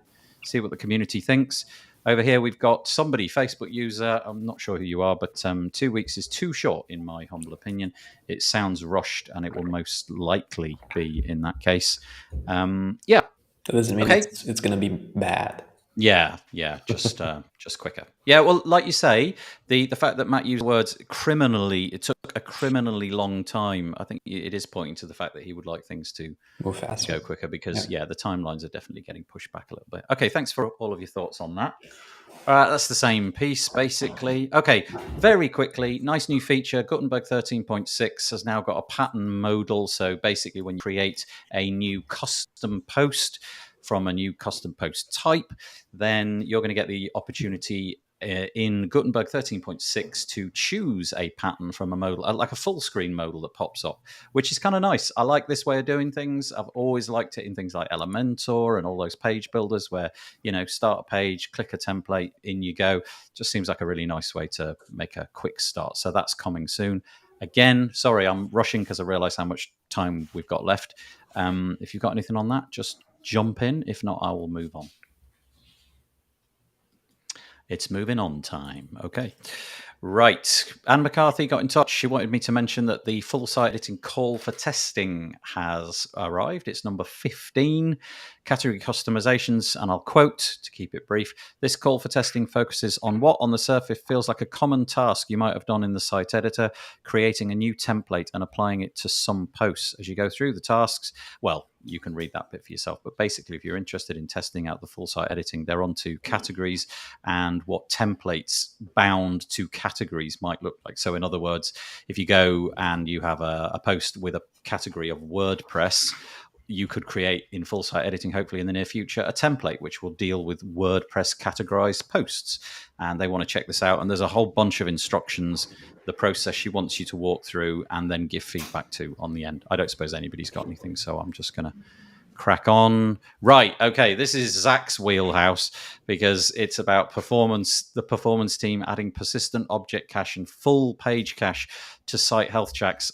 community thinks. Over here, we've got somebody, Facebook user. I'm not sure who you are, but 2 weeks is too short, in my humble opinion. It sounds rushed, and it will most likely be in that case. Yeah. That doesn't mean it's going to be bad. Yeah, just quicker. Yeah, well, like you say, the fact that Matt used words criminally, it took a criminally long time. I think it is pointing to the fact that he would like things to move faster, go quicker, because the timelines are definitely getting pushed back a little bit. Okay, thanks for all of your thoughts on that. That's the same piece, basically. Okay, very quickly, nice new feature. Gutenberg 13.6 has now got a pattern modal. So basically, when you create a new custom post from a new custom post type, then you're going to get the opportunity in Gutenberg 13.6 to choose a pattern from a modal, like a full screen modal that pops up, which is kind of nice. I like this way of doing things. I've always liked it in things like Elementor and all those page builders where, start a page, click a template, in you go. Just seems like a really nice way to make a quick start. So that's coming soon. Again, sorry, I'm rushing because I realize how much time we've got left. If you've got anything on that, just jump in. If not, I will move on. It's moving on time. Okay. Right. Anne McCarthy got in touch. She wanted me to mention that the full site editing call for testing has arrived. It's number 15, category customizations. And I'll quote to keep it brief. This call for testing focuses on what on the surface feels like a common task you might have done in the site editor, creating a new template and applying it to some posts. As you go through the tasks, well, you can read that bit for yourself. But basically, if you're interested in testing out the full site editing, they're onto categories and what templates bound to categories might look like. So in other words, if you go and you have a post with a category of WordPress, you could create in full site editing, hopefully in the near future, a template which will deal with WordPress categorized posts. And they want to check this out. And there's a whole bunch of instructions, the process she wants you to walk through and then give feedback to on the end. I don't suppose anybody's got anything, so I'm just going to crack on. Right. Okay. This is Zach's wheelhouse because it's about performance, the performance team adding persistent object cache and full page cache to site health checks.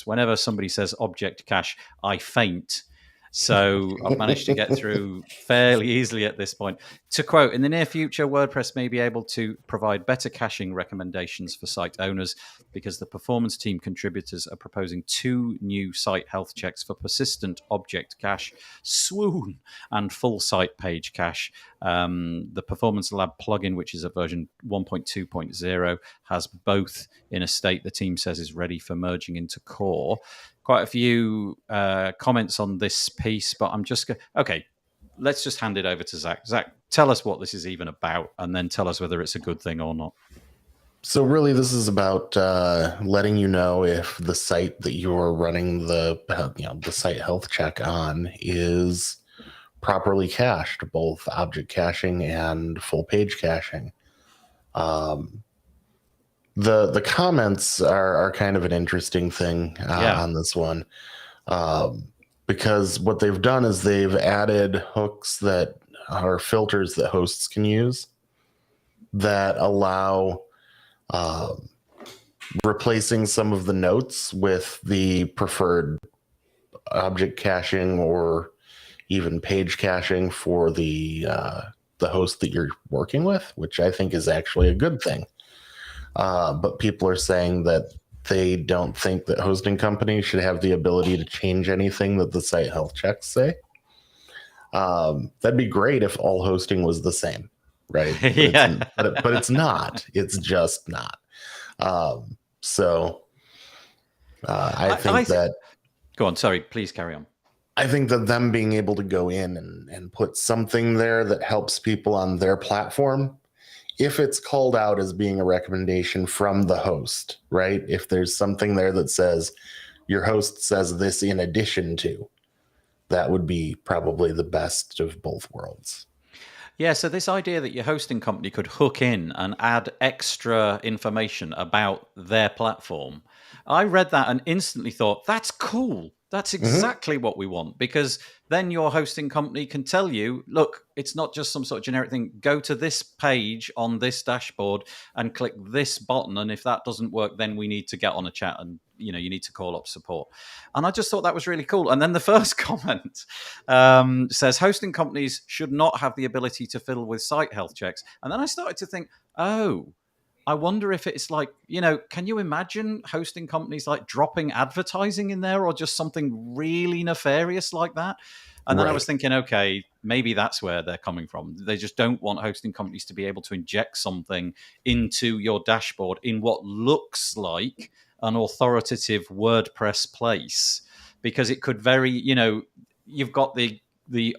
Whenever somebody says object cache, I faint. So I've managed to get through fairly easily at this point. To quote, in the near future, WordPress may be able to provide better caching recommendations for site owners because the performance team contributors are proposing 2 new site health checks for persistent object cache, swoon, and full site page cache. The Performance Lab plugin, which is a version 1.2.0, has both in a state the team says is ready for merging into core. Quite a few comments on this piece, but I'm just going to... Okay, let's just hand it over to Zach. Zach, tell us what this is even about, and then tell us whether it's a good thing or not. So really, this is about letting you know if the site that you're running the site health check on is properly cached, both object caching and full page caching. The comments are kind of an interesting thing on this one, because what they've done is they've added hooks that are filters that hosts can use that allow replacing some of the notes with the preferred object caching or even page caching for the host that you're working with, which I think is actually a good thing. But people are saying that they don't think that hosting companies should have the ability to change anything that the site health checks say. That'd be great if all hosting was the same, right? But, but it's not. It's just not. I think that... Go on, sorry, please carry on. I think that them being able to go in and put something there that helps people on their platform, if it's called out as being a recommendation from the host, right? If there's something there that says your host says this in addition to, that would be probably the best of both worlds. Yeah, so this idea that your hosting company could hook in and add extra information about their platform, I read that and instantly thought, that's cool. That's exactly what we want, because then your hosting company can tell you, look, it's not just some sort of generic thing. Go to this page on this dashboard and click this button. And if that doesn't work, then we need to get on a chat and, you need to call up support. And I just thought that was really cool. And then the first comment says hosting companies should not have the ability to fiddle with site health checks. And then I started to think, I wonder if it's like, can you imagine hosting companies like dropping advertising in there or just something really nefarious like that? And then I was thinking, okay, maybe that's where they're coming from. They just don't want hosting companies to be able to inject something into your dashboard in what looks like an authoritative WordPress place, because it could you've got the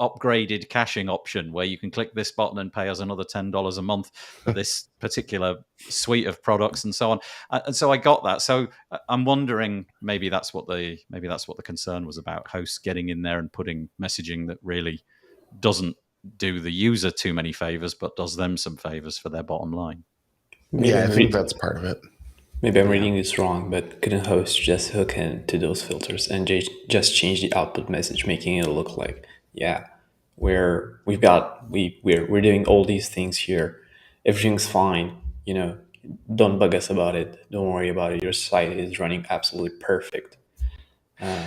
upgraded caching option where you can click this button and pay us another $10 a month for this particular suite of products and so on. And so I got that. So I'm wondering, maybe that's what the concern was about, hosts getting in there and putting messaging that really doesn't do the user too many favors, but does them some favors for their bottom line. I think that's part of it. Maybe I'm reading this wrong, but couldn't hosts just hook into those filters and just change the output message, making it look like, we're doing all these things here. Everything's fine. Don't bug us about it. Don't worry about it. Your site is running absolutely perfect.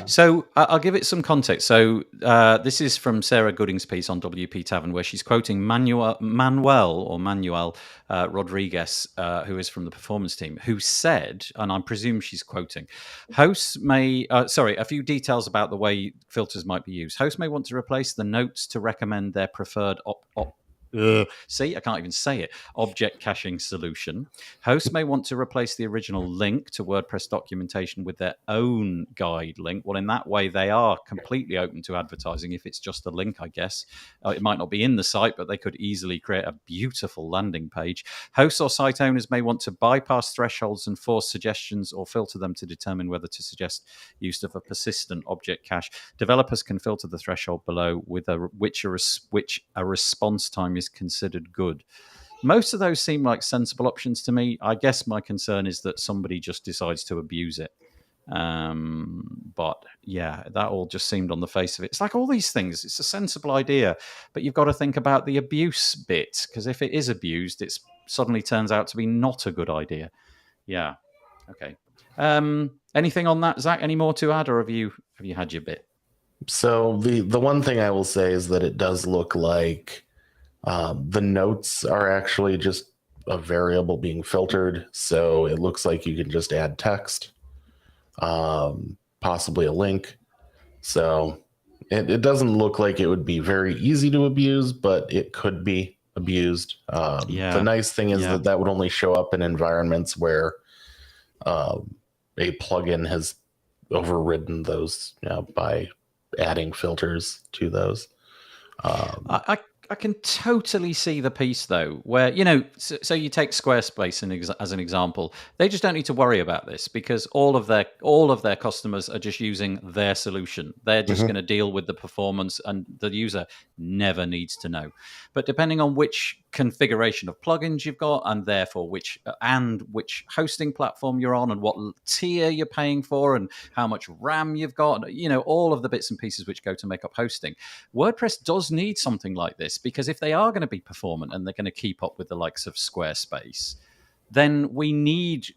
So I'll give it some context. So this is from Sarah Gooding's piece on WP Tavern, where she's quoting Manuel Rodriguez, who is from the performance team, who said, and I presume she's quoting, hosts may, a few details about the way filters might be used. Hosts may want to replace the notes to recommend their preferred I can't even say it. Object caching solution. Hosts may want to replace the original link to WordPress documentation with their own guide link. Well, in that way, they are completely open to advertising if it's just a link, I guess. It might not be in the site, but they could easily create a beautiful landing page. Hosts or site owners may want to bypass thresholds and force suggestions or filter them to determine whether to suggest use of a persistent object cache. Developers can filter the threshold below with which a response time is considered good. Most of those seem like sensible options to me. I guess my concern is that somebody just decides to abuse it. But yeah, that all just seemed on the face of it. It's like all these things, it's a sensible idea, but you've got to think about the abuse bit, because if it is abused, it suddenly turns out to be not a good idea. Yeah. Okay. Anything on that, Zach? Any more to add, or have you had your bit? So the one thing I will say is that it does look like the notes are actually just a variable being filtered. So it looks like you can just add text, possibly a link. So it doesn't look like it would be very easy to abuse, but it could be abused. The nice thing is that would only show up in environments where a plugin has overridden those by adding filters to those. I can totally see the piece, though, where, so you take Squarespace as an example. They just don't need to worry about this, because all of their customers are just using their solution. They're just going to deal with the performance, and the user never needs to know. But depending on which configuration of plugins you've got, and therefore which hosting platform you're on, and what tier you're paying for, and how much RAM you've got, all of the bits and pieces which go to make up hosting, WordPress does need something like this. Because if they are going to be performant and they're going to keep up with the likes of Squarespace, then we need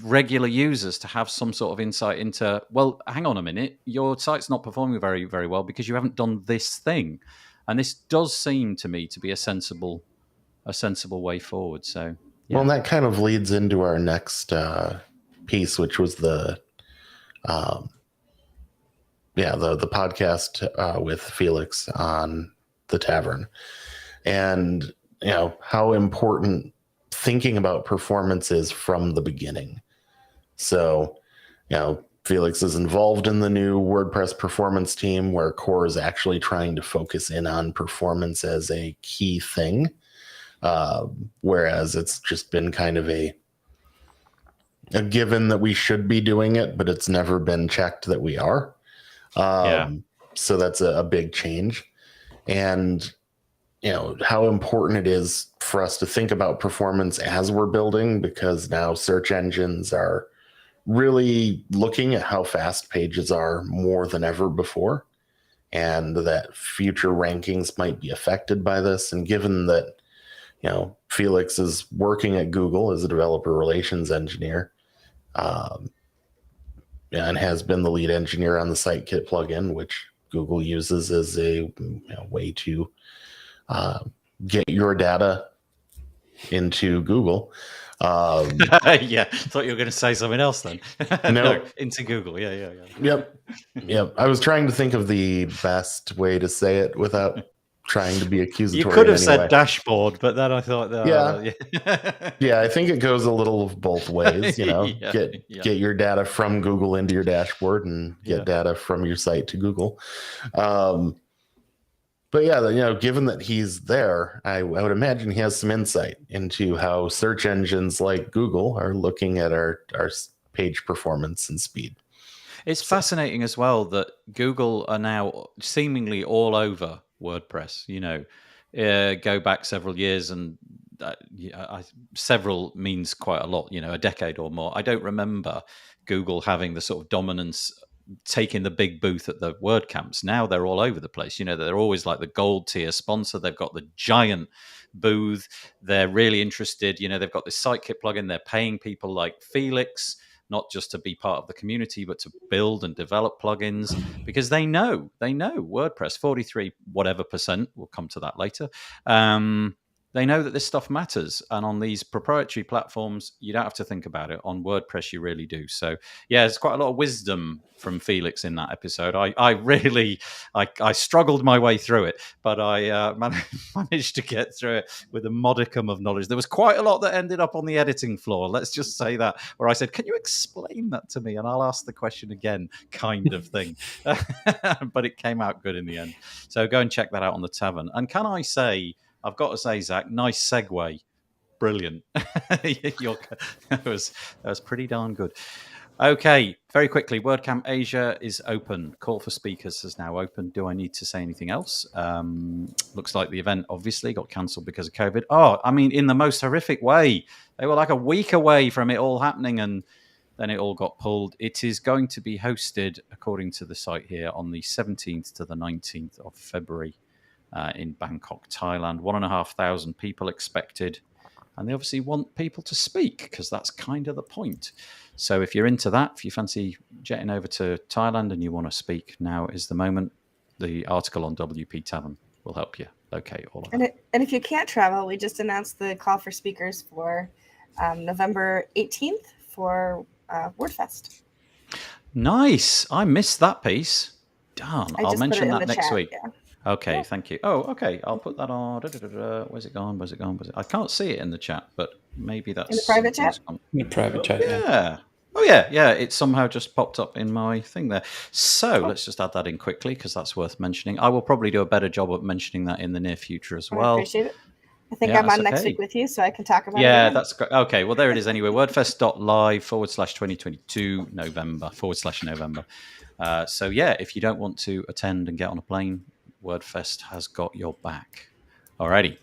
regular users to have some sort of insight into, well, hang on a minute, your site's not performing very, very well because you haven't done this thing. And this does seem to me to be a sensible way forward. So, yeah. Well, that kind of leads into our next piece, which was the podcast with Felix on the Tavern, and how important thinking about performance is from the beginning. So Felix is involved in the new WordPress performance team, where Core is actually trying to focus in on performance as a key thing, whereas it's just been kind of a given that we should be doing it, but it's never been checked that we are. So that's a big change. And how important it is for us to think about performance as we're building, because now search engines are really looking at how fast pages are more than ever before, and that future rankings might be affected by this. And given that, Felix is working at Google as a developer relations engineer, and has been the lead engineer on the SiteKit plugin, which Google uses as a way to get your data into Google. Yeah, thought you were going to say something else then. No, into Google. Yeah. Yep. I was trying to think of the best way to say it without trying to be accusatory. You could have in any said way. dashboard, but then I thought, yeah, I think it goes a little of both ways. Get your data from Google into your dashboard, and get data from your site to Google. But yeah, given that he's there, I would imagine he has some insight into how search engines like Google are looking at our page performance and speed. It's fascinating as well that Google are now seemingly all over WordPress. Go back several years, and several means quite a lot, a decade or more. I don't remember Google having the sort of dominance, taking the big booth at the WordCamps. Now they're all over the place. They're always like the gold tier sponsor. They've got the giant booth. They're really interested. They've got this SiteKit plugin. They're paying people like Felix not just to be part of the community, but to build and develop plugins, because they know WordPress, 43 whatever percent, we'll come to that later. They know that this stuff matters. And on these proprietary platforms, you don't have to think about it. On WordPress, you really do. So, yeah, there's quite a lot of wisdom from Felix in that episode. I struggled my way through it, but I managed to get through it with a modicum of knowledge. There was quite a lot that ended up on the editing floor, let's just say that, where I said, can you explain that to me? And I'll ask the question again, kind of thing. But it came out good in the end. So go and check that out on the Tavern. And can I say, I've got to say, Zach, nice segue. Brilliant. That was pretty darn good. Okay, very quickly, WordCamp Asia is open. Call for speakers is now open. Do I need to say anything else? Looks like the event obviously got cancelled because of COVID. Oh, I mean, in the most horrific way. They were like a week away from it all happening, and then it all got pulled. It is going to be hosted, according to the site here, on the 17th to the 19th of February. In Bangkok, Thailand. 1,500 people expected. And they obviously want people to speak, because that's kind of the point. So if you're into that, if you fancy jetting over to Thailand and you want to speak, now is the moment. The article on WP Tavern will help you locate all of that. And if you can't travel, we just announced the call for speakers for November 18th for WordFest. Nice. I missed that piece. Darn. I'll mention that next week. Yeah. Okay, thank you. Oh, okay. I'll put that on. Where's it gone? I can't see it in the chat, but maybe that's... In the private chat? In the private chat, yeah. Oh, yeah. It somehow just popped up in my thing there. So let's just add that in quickly, because that's worth mentioning. I will probably do a better job of mentioning that in the near future as well. I appreciate it. I think I'm on next week with you, so I can talk about it. Yeah, that's great. Okay, well, there it is anyway. WordFest.live/2022 November. So, yeah, if you don't want to attend and get on a plane, WordFest has got your back. Alrighty.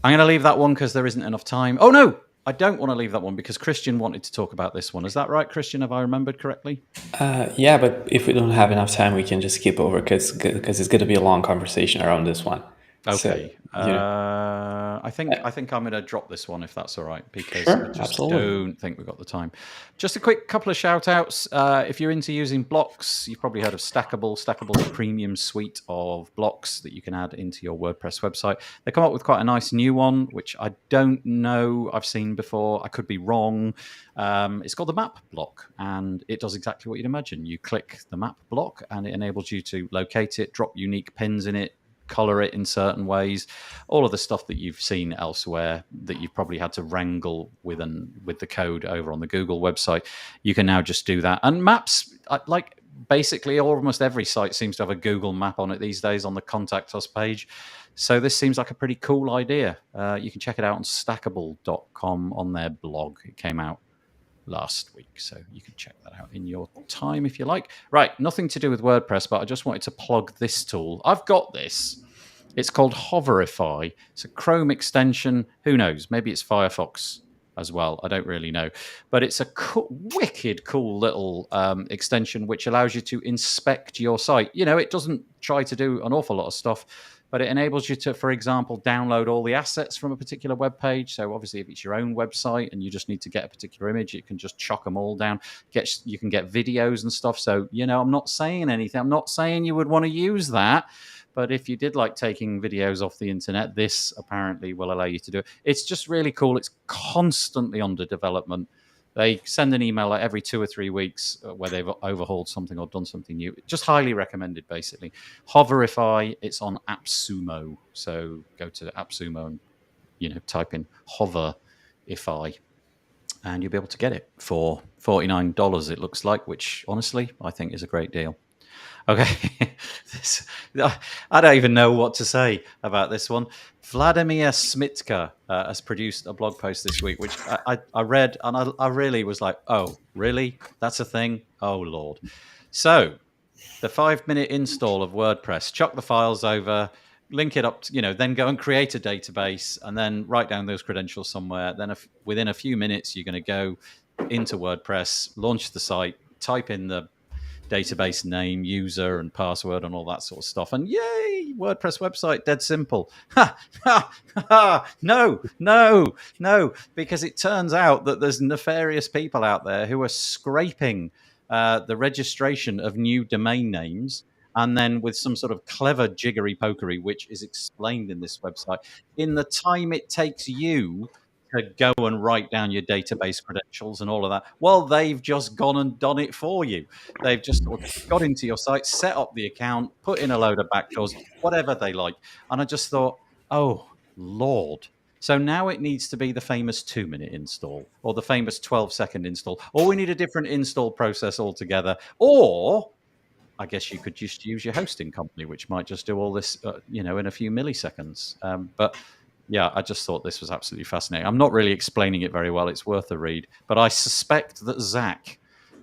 I'm going to leave that one because there isn't enough time. Oh, no, I don't want to leave that one because Cristian wanted to talk about this one. Is that right, Cristian? Have I remembered correctly? Yeah, but if we don't have enough time, we can just skip over because it's going to be a long conversation around this one. Okay. So, I think I'm going to drop this one if that's all right, because I just don't think we've got the time. Just a quick couple of shout outs. If you're into using blocks, you've probably heard of Stackable. Stackable's a premium suite of blocks that you can add into your WordPress website. They come up with quite a nice new one, which I don't know I've seen before. I could be wrong. It's called the map block, and it does exactly what you'd imagine. You click the map block and it enables you to locate it, drop unique pins in it, color it in certain ways, all of the stuff that you've seen elsewhere that you've probably had to wrangle with the code over on the Google website. You can now just do that. And maps, like basically almost every site seems to have a Google map on it these days on the Contact Us page. So this seems like a pretty cool idea. You can check it out on stackable.com on their blog. It came out last week, so you can check that out in your time if you like. Right, nothing to do with WordPress, but I just wanted to plug this tool. I've got this. It's called Hoverify. It's a Chrome extension. Who knows? Maybe it's Firefox as well. I don't really know, but it's a wicked cool little extension which allows you to inspect your site. It doesn't try to do an awful lot of stuff, but it enables you to, for example, download all the assets from a particular web page. So obviously, if it's your own website and you just need to get a particular image, you can just chuck them all down. You can get videos and stuff. So, I'm not saying anything. I'm not saying you would want to use that. But if you did like taking videos off the internet, this apparently will allow you to do it. It's just really cool. It's constantly under development. They send an email like every 2 or 3 weeks where they've overhauled something or done something new. Just highly recommended, basically. Hoverify, it's on AppSumo. So go to AppSumo and type in Hoverify, and you'll be able to get it for $49, it looks like, which honestly I think is a great deal. Okay, I don't even know what to say about this one. Vladimir Smitka has produced a blog post this week, which I read, and I really was like, oh, really? That's a thing? Oh, Lord. So, the 5-minute install of WordPress, chuck the files over, link it up, then go and create a database, and then write down those credentials somewhere. Then within a few minutes, you're going to go into WordPress, launch the site, type in the database name, user, and password, and all that sort of stuff. And yay, WordPress website, dead simple. No, because it turns out that there's nefarious people out there who are scraping the registration of new domain names, and then with some sort of clever jiggery pokery, which is explained in this website, in the time it takes you to go and write down your database credentials and all of that. Well, they've just gone and done it for you. They've just sort of got into your site, set up the account, put in a load of backdoors, whatever they like. And I just thought, oh, Lord. So now it needs to be the famous 2-minute install or the famous 12-second install, or we need a different install process altogether. Or I guess you could just use your hosting company, which might just do all this, in a few milliseconds. But yeah, I just thought this was absolutely fascinating. I'm not really explaining it very well. It's worth a read. But I suspect that Zach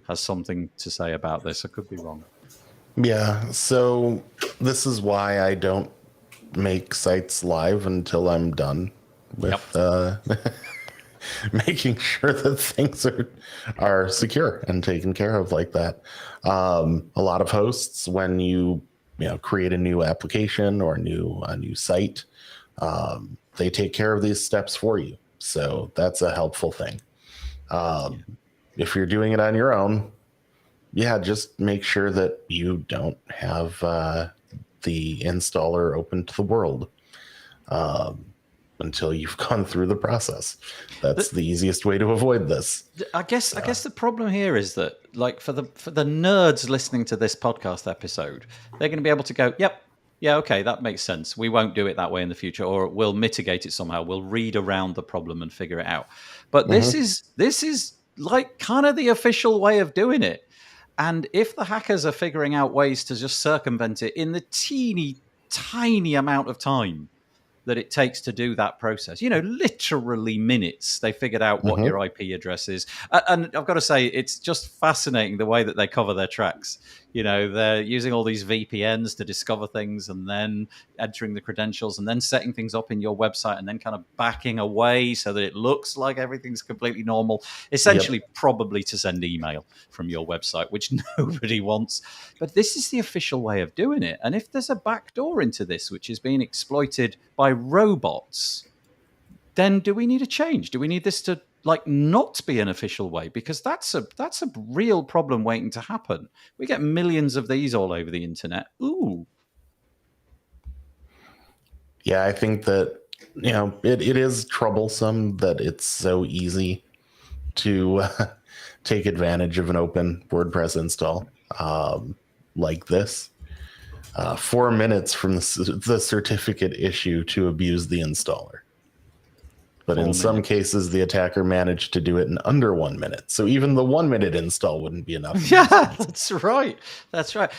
has something to say about this. I could be wrong. Yeah, so this is why I don't make sites live until I'm done with making sure that things are secure and taken care of like that. A lot of hosts, when you create a new application or a new site, they take care of these steps for you. So that's a helpful thing. If you're doing it on your own, just make sure that you don't have the installer open to the world until you've gone through the process. That's the easiest way to avoid this. I guess the problem here is that, like, for the nerds listening to this podcast episode, they're going to be able to go, yep. Yeah, okay, that makes sense. We won't do it that way in the future, or we'll mitigate it somehow. We'll read around the problem and figure it out. But this is like kind of the official way of doing it. And if the hackers are figuring out ways to just circumvent it in the teeny tiny amount of time that it takes to do that process, literally minutes, they figured out what your IP address is. And I've got to say, it's just fascinating the way that they cover their tracks. They're using all these VPNs to discover things, and then entering the credentials, and then setting things up in your website, and then kind of backing away so that it looks like everything's completely normal. Essentially, probably to send email from your website, which nobody wants. But this is the official way of doing it. And if there's a backdoor into this, which is being exploited by robots, then do we need a change? Do we need this to not be an official way? Because that's a real problem waiting to happen. We get millions of these all over the internet. Ooh. Yeah, I think that it is troublesome that it's so easy to take advantage of an open WordPress install like this. 4 minutes from the certificate issue to abuse the installer. But in some cases, the attacker managed to do it in under 1 minute. So even the 1 minute install wouldn't be enough. Yeah, that's right. That's right.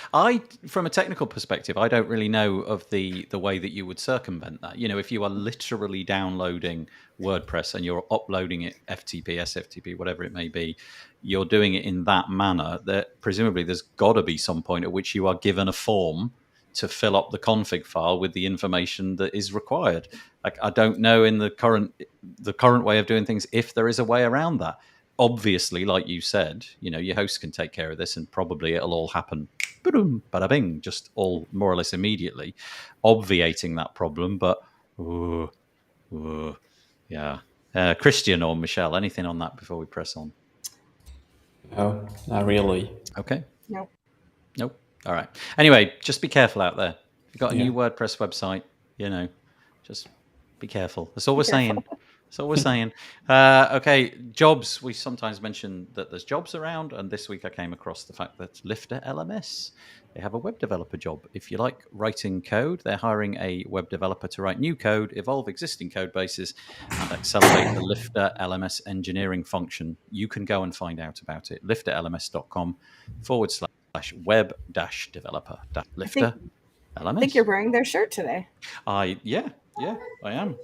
From a technical perspective, I don't really know of the way that you would circumvent that. If you are literally downloading WordPress and you're uploading it FTP, SFTP, whatever it may be, you're doing it in that manner, that presumably there's got to be some point at which you are given a form to fill up the config file with the information that is required. Like, I don't know in the current way of doing things if there is a way around that. Obviously, like you said, your host can take care of this, and probably it'll all happen, boom, bada bing, just all more or less immediately, obviating that problem. But yeah, Cristian or Michelle, anything on that before we press on? No, not really. Okay. Nope. All right. Anyway, just be careful out there. If you've got a new WordPress website, just be careful. That's all we're saying. That's all we're saying. Okay, jobs. We sometimes mention that there's jobs around, and this week I came across the fact that Lifter LMS, they have a web developer job. If you like writing code, they're hiring a web developer to write new code, evolve existing code bases, and accelerate the Lifter LMS engineering function. You can go and find out about it. lifterlms.com/web-developer. Lifter LMS. I think you're wearing their shirt today. Yeah, I am.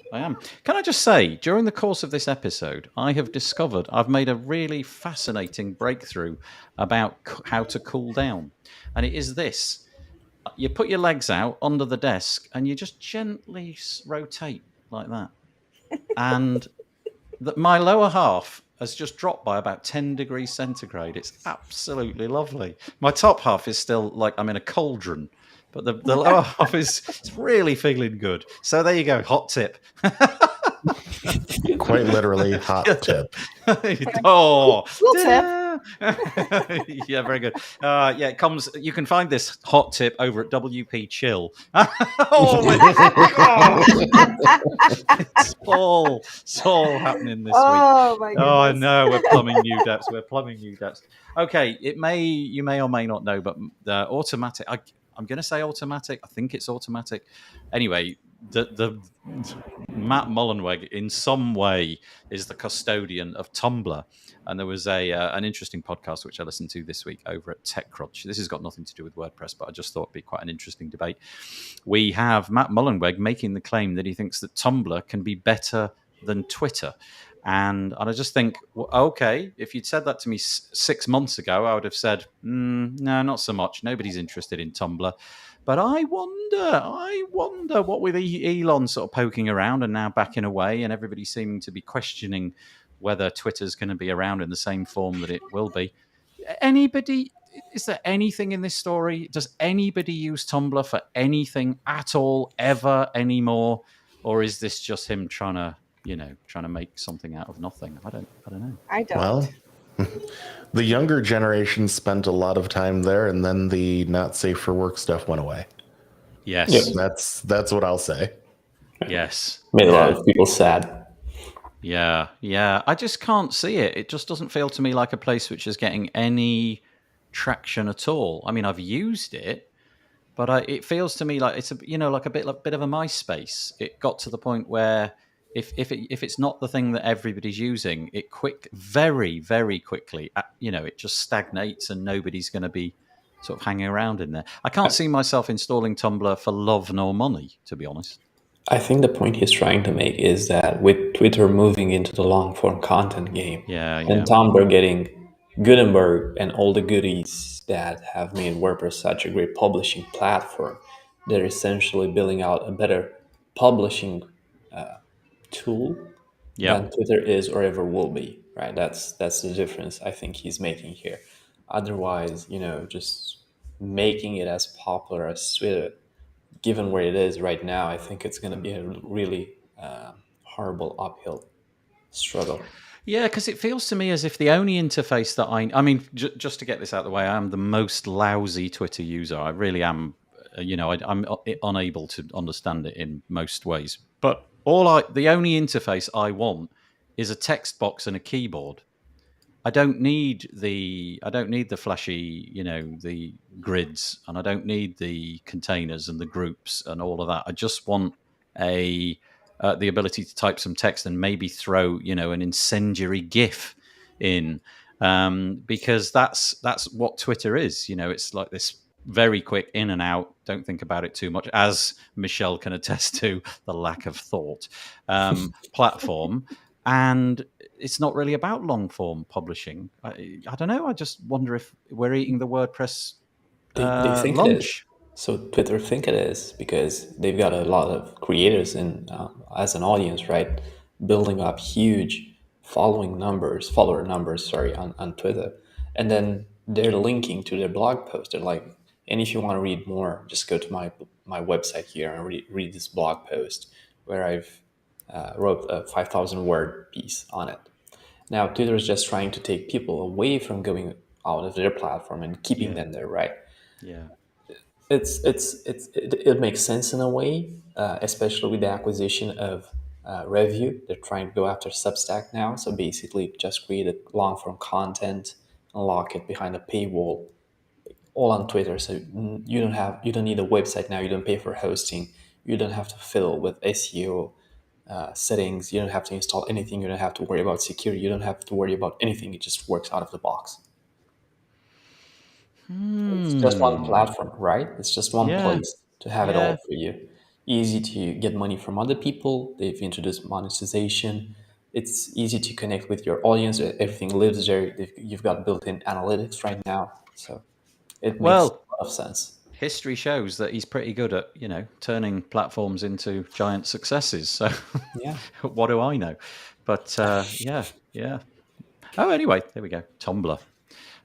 Can I just say, during the course of this episode, I've made a really fascinating breakthrough about how to cool down. And it is this. You put your legs out under the desk and you just gently rotate like that. And my lower half has just dropped by about 10 degrees centigrade. It's absolutely lovely. My top half is still like I'm in a cauldron. But the lower half it's really feeling good. So there you go. Hot tip. Quite literally, hot tip. Oh, cool tip. Yeah, very good. It comes. You can find this hot tip over at WP Chill. Oh my God! It's all happening this week. Oh my goodness. Oh no, we're plumbing new depths. Okay, you may or may not know, but the automatic. I'm going to say automatic. I think it's automatic. Anyway, the Matt Mullenweg in some way is the custodian of Tumblr. And there was an interesting podcast which I listened to this week over at TechCrunch. This has got nothing to do with WordPress, but I just thought it'd be quite an interesting debate. We have Matt Mullenweg making the claim that he thinks that Tumblr can be better than Twitter. And I just think, well, okay, if you'd said that to me 6 months ago, I would have said, no, not so much. Nobody's interested in Tumblr. But I wonder what with Elon sort of poking around and now backing away and everybody seeming to be questioning whether Twitter's going to be around in the same form that it will be. Is there anything in this story? Does anybody use Tumblr for anything at all, ever, anymore? Or is this just him trying to make something out of nothing? I don't know. I don't. Well, the younger generation spent a lot of time there, and then the not safe for work stuff went away. Yes. Yeah. That's what I'll say. Yes. Made a lot of people sad. Yeah. I just can't see it. It just doesn't feel to me like a place which is getting any traction at all. I mean, I've used it, but it feels to me like it's a bit of a MySpace. It got to the point where if it's not the thing that everybody's using, it very, very quickly, it just stagnates and nobody's going to be sort of hanging around in there. I can't see myself installing Tumblr for love nor money, to be honest. I think the point he's trying to make is that with Twitter moving into the long-form content game, and Tumblr getting Gutenberg and all the goodies that have made WordPress such a great publishing platform, they're essentially building out a better publishing tool than Twitter is or ever will be, right? That's the difference I think he's making here. Otherwise, just making it as popular as Twitter, given where it is right now, I think it's going to be a really horrible uphill struggle. Yeah, because it feels to me as if the only interface that I mean, just to get this out of the way, I am the most lousy Twitter user. I really am. I'm unable to understand it in most ways. But the only interface I want is a text box and a keyboard. I don't need the flashy, the grids, and I don't need the containers and the groups and all of that. I just want the ability to type some text and maybe throw, an incendiary GIF in, because that's what Twitter is. It's like this very quick in and out. Don't think about it too much, as Michelle can attest to, the lack of thought platform. And it's not really about long form publishing. I don't know. I just wonder if we're eating the WordPress they think lunch. So Twitter think it is because they've got a lot of creators and as an audience, right, building up huge follower numbers, sorry, on Twitter, and then they're linking to their blog post. They're like, and if you want to read more, just go to my website here and read this blog post where I've wrote a 5,000 word piece on it. Now Twitter is just trying to take people away from going out of their platform and keeping them there, right? Yeah. It makes sense in a way, especially with the acquisition of Review. They're trying to go after Substack now, so basically just create a long form content and lock it behind a paywall, all on Twitter. So you don't need a website now. You don't pay for hosting. You don't have to fiddle with SEO settings. You don't have to install anything. You don't have to worry about security. You don't have to worry about anything. It just works out of the box. It's just one platform, right? It's just one place to have it all for you. Easy to get money from other people. They've introduced monetization. It's easy to connect with your audience. Everything lives there. You've got built-in analytics right now. So it makes a lot of sense. History shows that he's pretty good at, turning platforms into giant successes. So Yeah. what do I know? But yeah. Oh, anyway, there we go. Tumblr.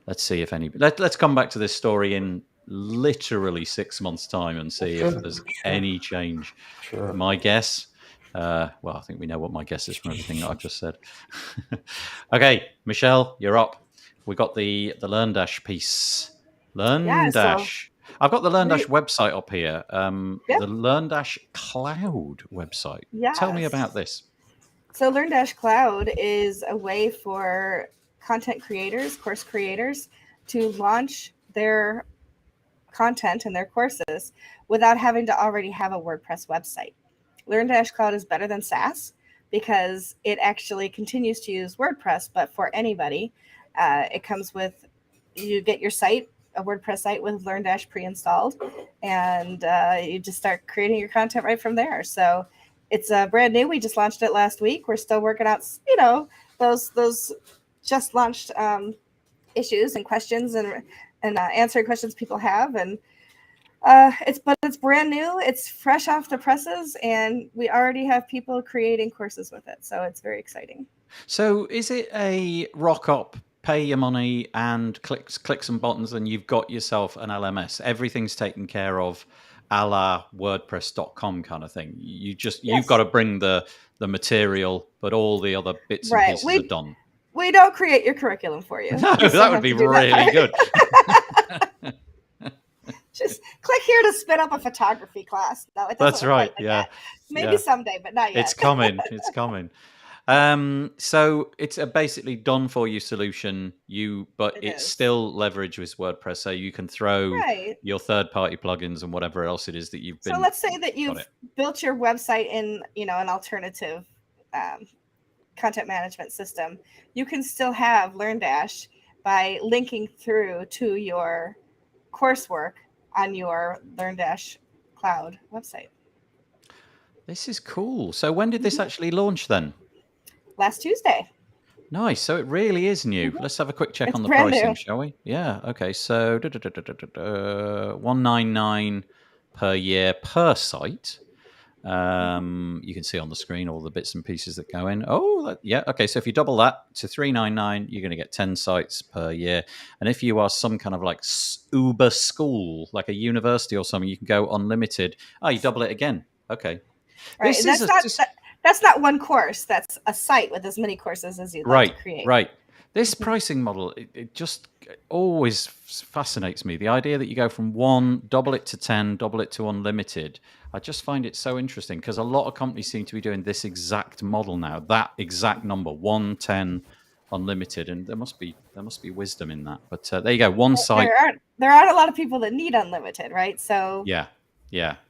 Let's see if any. Let's come back to this story in literally 6 months' time and see if there's any change. Sure. My guess. Well, I think we know what my guess is from everything that I've just said. Okay, Michelle, you're up. We got the LearnDash piece. LearnDash. I've got the LearnDash website up here. The LearnDash Cloud website. Yes. Tell me about this. So LearnDash Cloud is a way for content creators, course creators, to launch their content and their courses without having to already have a WordPress website. LearnDash Cloud is better than SaaS because it actually continues to use WordPress, but for anybody, it comes with, you get your site, a WordPress site with LearnDash pre-installed, and you just start creating your content right from there. So it's brand new. We just launched it last week. We're still working out, those just launched issues and questions and answering questions people have. And it's brand new. It's fresh off the presses, and we already have people creating courses with it. So it's very exciting. So is it a rock up, pay your money and click some buttons and you've got yourself an LMS? Everything's taken care of, a la WordPress.com kind of thing. You've got to bring the material, but all the other bits and pieces are done. We don't create your curriculum for you. No, that would be really good. Just click here to spin up a photography class. No, it doesn't. That's right. Like that. Maybe someday, but not yet. It's coming. It's coming. So it's a basically done for you solution. But it's still leveraged with WordPress, so you can throw your third-party plugins and whatever else it is that you've been. So let's say that you've built your website in, an alternative content management system. You can still have LearnDash by linking through to your coursework on your LearnDash Cloud website. This is cool. So when did this actually launch then? Last Tuesday. Nice. So it really is new. Let's have a quick check on the pricing, shall we? Yeah. Okay. So $199 per year per site. You can see on the screen all the bits and pieces that go in. Okay. So if you double that to $399, you're going to get 10 sites per year. And if you are some kind of like Uber school, like a university or something, you can go unlimited. You double it again. Okay. Right. That's not one course. That's a site with as many courses as you'd like to create. Right. This pricing model, it just always fascinates me. The idea that you go from 1, double it to 10, double it to unlimited. I just find it so interesting because a lot of companies seem to be doing this exact model now, that exact number, 1, 10, unlimited. And there must be wisdom in that. But there you go, one site. There aren't a lot of people that need unlimited, right? So Yeah.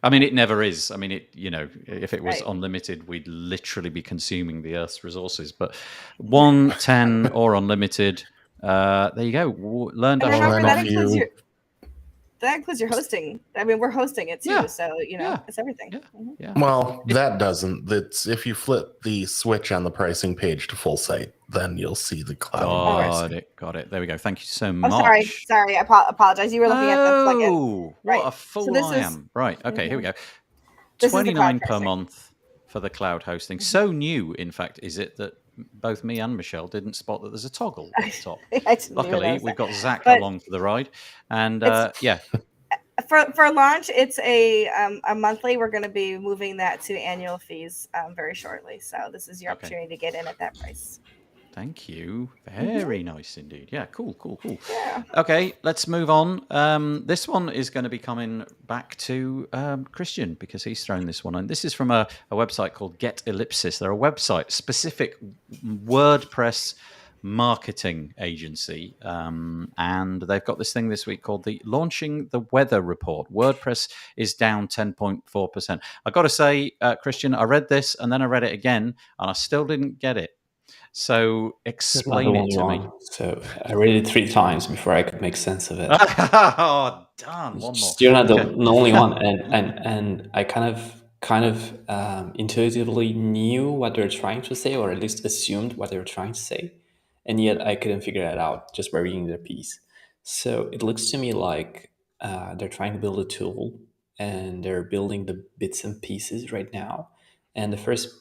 I mean, it never is. I mean, if it was unlimited, we'd literally be consuming the Earth's resources. But 1, 10, or unlimited, there you go. LearnDash. that includes your hosting. I mean, we're hosting it too, Yeah. so it's everything. Yeah. Mhm. Yeah. Well, that doesn't. That's if you flip the switch on the pricing page to full site, then you'll see the cloud. Got it. There we go. Thank you so Oh, much. sorry. I apologize. You were looking at the plugin. Oh, what Right. a fool So this I is am. Right. Okay, here we go. This is the cloud 29 per pricing. month for the cloud hosting. So new, in fact, is it that both me and Michelle didn't spot that there's a toggle at the top. I didn't even Luckily, notice we've that. got Zach But along for the ride. And it's- For launch, it's a monthly. We're going to be moving that to annual fees very shortly. So this is your opportunity to get in at that price. Thank you. Very nice indeed. Yeah, cool. Yeah. Okay, let's move on. This one is going to be coming back to Cristian because he's thrown this one on. This is from a website called Get Ellipsis. They're a website specific WordPress marketing agency, and they've got this thing this week called the Launching the Weather Report. WordPress is down 10.4%. I got to say, Cristian, I read this and then I read it again, and I still didn't get it. So explain it to me. So I read it 3 times before I could make sense of it. Oh, darn! One more. You're not the only one, and I kind of intuitively knew what they're trying to say, or at least assumed what they were trying to say, and yet I couldn't figure that out just by reading their piece. So it looks to me like they're trying to build a tool, and they're building the bits and pieces right now. And the first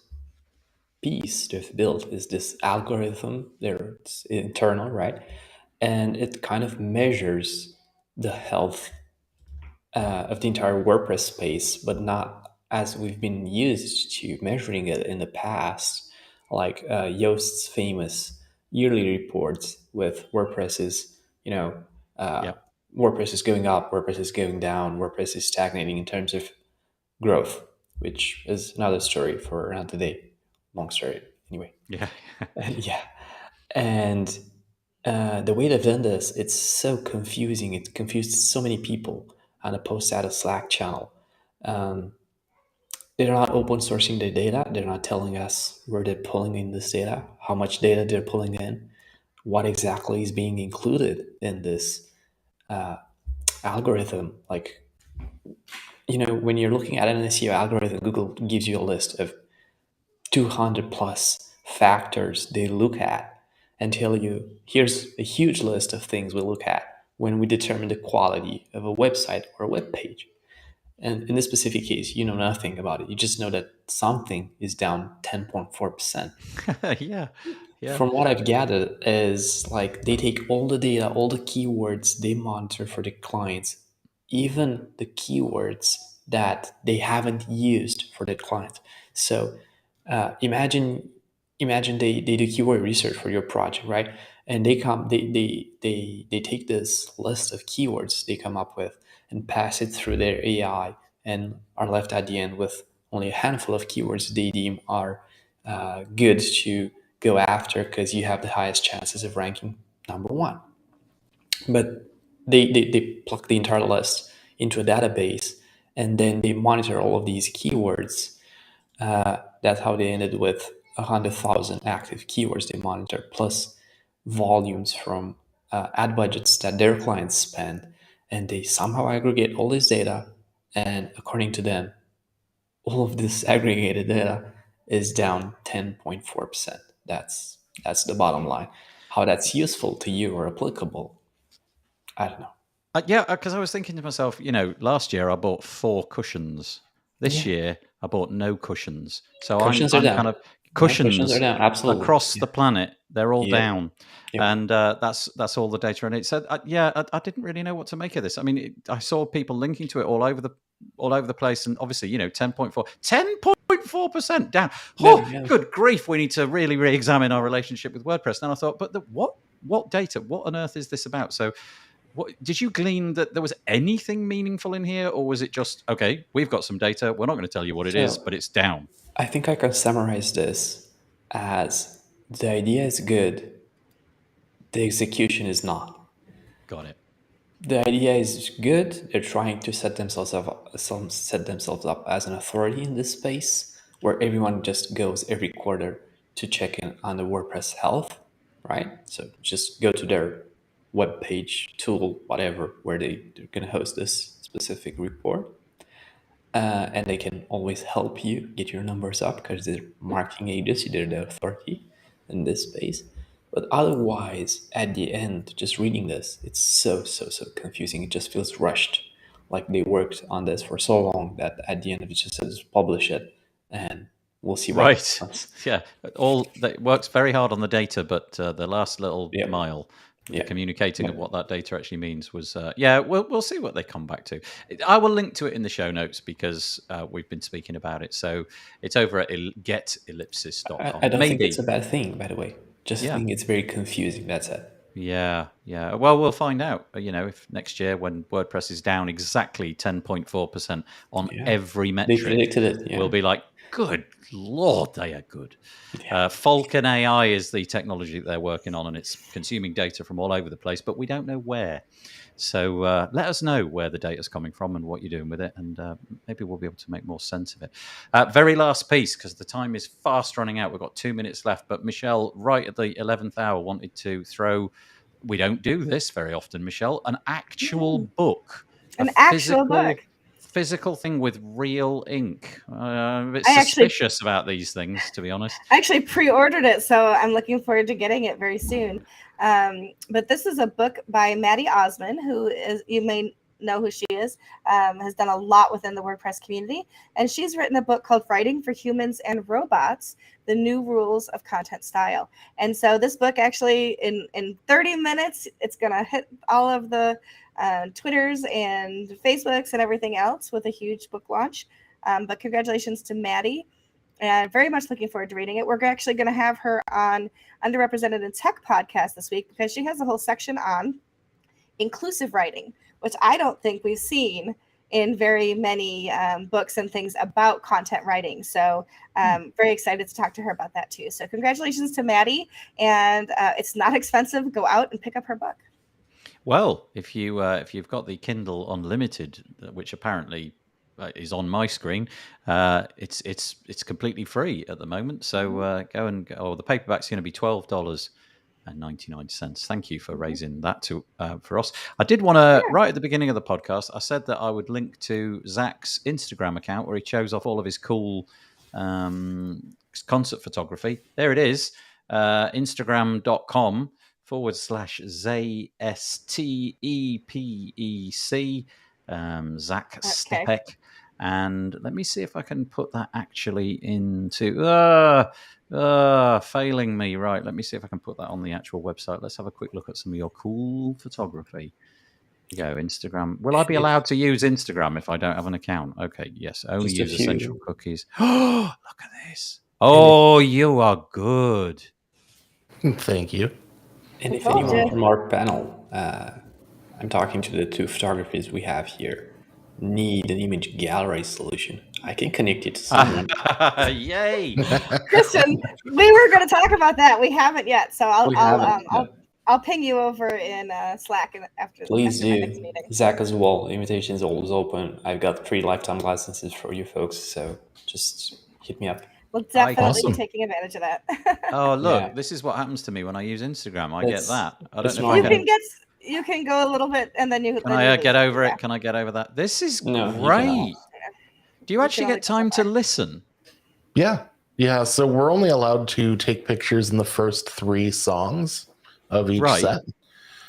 piece they've built is this algorithm. It's internal, right? And it kind of measures the health of the entire WordPress space, but not as we've been used to measuring it in the past, like Yoast's famous yearly reports with WordPress's, WordPress is going up, WordPress is going down, WordPress is stagnating in terms of growth, which is another story for another day. Long story, anyway. Yeah. Yeah. And the way they've done this, it's so confusing. It confused so many people on a post at a Slack channel. They're not open sourcing their data. They're not telling us where they're pulling in this data, how much data they're pulling in, what exactly is being included in this algorithm. Like, when you're looking at an SEO algorithm, Google gives you a list of 200 plus factors they look at and tell you, here's a huge list of things we look at when we determine the quality of a website or a web page. And in this specific case, you know nothing about it. You just know that something is down 10.4%. Yeah. From what I've gathered is like they take all the data, all the keywords they monitor for the clients, even the keywords that they haven't used for the client. So imagine they do keyword research for your project, right? And they take this list of keywords they come up with and pass it through their AI, and are left at the end with only a handful of keywords they deem are good to go after because you have the highest chances of ranking number 1. But they plug the entire list into a database, and then they monitor all of these keywords. That's how they ended with 100,000 active keywords they monitor, plus volumes from ad budgets that their clients spend. And they somehow aggregate all this data, and according to them, all of this aggregated data is down 10.4%. That's the bottom line. How that's useful to you or applicable, I don't know. Yeah, because I was thinking to myself, last year I bought 4 cushions. This year I bought no cushions. So Cushions I'm are down. kind of cushions are down, absolutely. Across the planet. They're all down. Yeah. And that's all the data in it. So I didn't really know what to make of this. I mean, I saw people linking to it all over the place, and obviously 10.4% down. Good grief, we need to really re-examine our relationship with WordPress. And I thought, but what data, what on earth is this about? So what did you glean that there was anything meaningful in here, or was it just, okay, we've got some data, we're not going to tell you what it is, but it's down? I think I can summarize this as the idea is good, the execution is not. Got it. The idea is good. They're trying to set themselves up as an authority in this space, where everyone just goes every quarter to check in on the WordPress health, right? So just go to their web page, tool, whatever, where they're going to host this specific report. And they can always help you get your numbers up because they're marketing agency, they're the authority in this space. But otherwise, at the end, just reading this, it's so confusing. It just feels rushed. Like they worked on this for so long that at the end it just says publish it and we'll see what happens. Yeah, all that works very hard on the data, but the last little mile, communicating of what that data actually means was, we'll see what they come back to. I will link to it in the show notes because we've been speaking about it. So it's over at getellipsis.com. I don't think it's a bad thing, by the way. Just think it's very confusing. That's it. Yeah. Well, we'll find out, if next year when WordPress is down exactly 10.4% on every metric, they predicted it. We'll be like, good Lord, they are good. Falcon AI is the technology that they're working on, and it's consuming data from all over the place, but we don't know where. So let us know where the data is coming from and what you're doing with it, and maybe we'll be able to make more sense of it. Very last piece, because the time is fast running out. We've got 2 minutes left, but Michelle, right at the 11th hour, wanted to throw, we don't do this very often, Michelle, an actual book. An actual book. Physical thing with real ink. I'm a bit suspicious about these things, to be honest. I actually pre-ordered it, so I'm looking forward to getting it very soon. But this is a book by Maddie Osman, who is, you may know who she is, has done a lot within the WordPress community. And she's written a book called Writing for Humans and Robots, The New Rules of Content Style. And so this book actually, in 30 minutes, it's going to hit all of the Twitters and Facebooks and everything else with a huge book launch. But congratulations to Maddie. And very much looking forward to reading it. We're actually going to have her on Underrepresented in Tech podcast this week because she has a whole section on inclusive writing, which I don't think we've seen in very many books and things about content writing. So very excited to talk to her about that too. So congratulations to Maddie. And it's not expensive. Go out and pick up her book. Well, if you've got the Kindle Unlimited, which apparently is on my screen, it's completely free at the moment. So go and the paperback's going to be $12.99. Thank you for raising that for us. I did want to, right at the beginning of the podcast, I said that I would link to Zach's Instagram account where he shows off all of his cool concert photography. There it is, Instagram.com/ZSTEPEC, Zach Stepek. And let me see if I can put that actually into failing me. Right, let me see if I can put that on the actual website. Let's have a quick look at some of your cool photography. Here you go, Instagram. Will I be allowed to use Instagram if I don't have an account? Okay, yes, only use essential cookies. Oh, look at this. Oh, you are good. Thank you. And if anyone from our panel, I'm talking to the two photographers we have here, need an image gallery solution, I can connect you to someone. Yay! Christian, we were going to talk about that. We haven't yet, so I'll ping you over in Slack after. Please after do. My next meeting. Zach as well. Invitation is always open. I've got 3 lifetime licenses for you folks, so just hit me up. We'll definitely be taking advantage of that. Oh, look, this is what happens to me when I use Instagram. I get that. I don't know if you can go a little bit, and then you. Can I get over it? Can I get over that? This is great. Do you actually get time to listen? Yeah. So we're only allowed to take pictures in the first 3 songs of each set.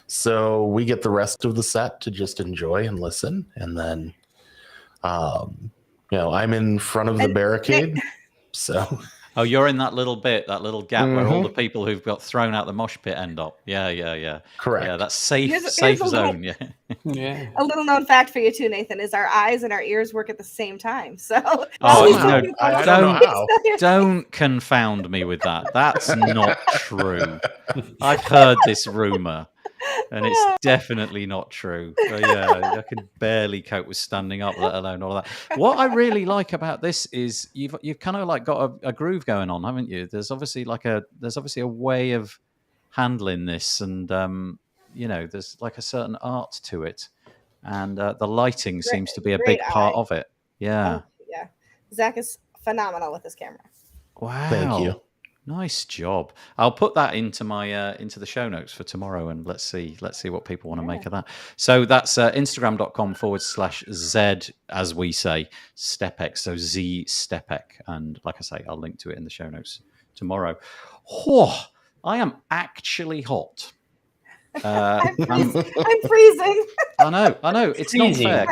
So we get the rest of the set to just enjoy and listen. And then, I'm in front of the barricade. So. Oh, you're in that little bit, that little gap where all the people who've got thrown out the mosh pit end up. Yeah. Correct. Yeah, that's safe zone. Yeah. A little known fact for you too, Nathan, is our eyes and our ears work at the same time. So I don't know how. Don't confound me with that. That's not true. I've heard this rumor. And it's definitely not true. So, I can barely cope with standing up, let alone all of that. What I really like about this is you've kind of like got a groove going on, haven't you? There's obviously a way of handling this, and there's like a certain art to it, and the lighting seems to be a big part of it. Yeah. Zach is phenomenal with his camera. Wow. Thank you. Nice job. I'll put that into my into the show notes for tomorrow, and let's see what people want to make of that. So that's Instagram.com/Z, as we say, Stepek. So Z Stepek, and like I say, I'll link to it in the show notes tomorrow. Oh, I am actually hot. I'm freezing. I know. It's not fair.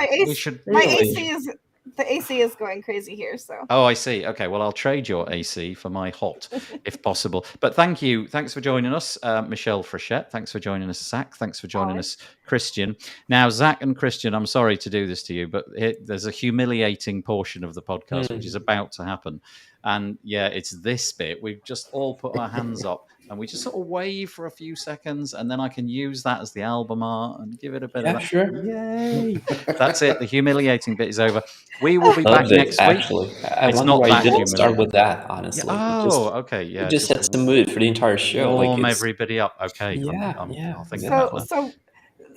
The AC is going crazy here. So. Oh, I see. Okay, well, I'll trade your AC for my hot, if possible. But thanks for joining us, Michelle Frechette. Thanks for joining us, Zach. Thanks for joining us, Cristian. Now, Zach and Cristian, I'm sorry to do this to you, but there's a humiliating portion of the podcast which is about to happen. And yeah, it's this bit. We've just all put our hands up and we just sort of wave for a few seconds, and then I can use that as the album art and give it a bit of that. Sure. Yay! That's it. The humiliating bit is over. We will be back next week. Actually, I wonder why you didn't start with that. Honestly. Yeah. Okay. Yeah. It just sets the mood for the entire show. Warm everybody up. Okay. I'll think about that. So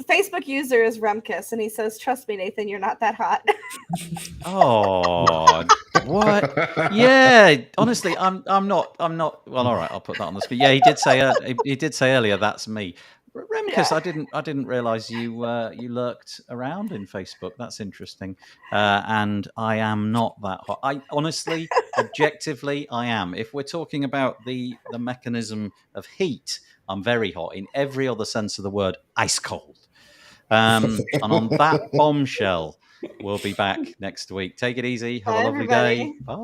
Facebook user is Remkus, and he says, "Trust me, Nathan, you're not that hot." Oh, what? Yeah, honestly, I'm not. Well, all right, I'll put that on the screen. Yeah, he did say earlier that's me. Remkus, I didn't realize you lurked around in Facebook. That's interesting. And I am not that hot. I honestly, objectively, I am. If we're talking about the mechanism of heat, I'm very hot. In every other sense of the word, ice cold. And on that bombshell, we'll be back next week. Take it easy. Have a lovely day. Bye.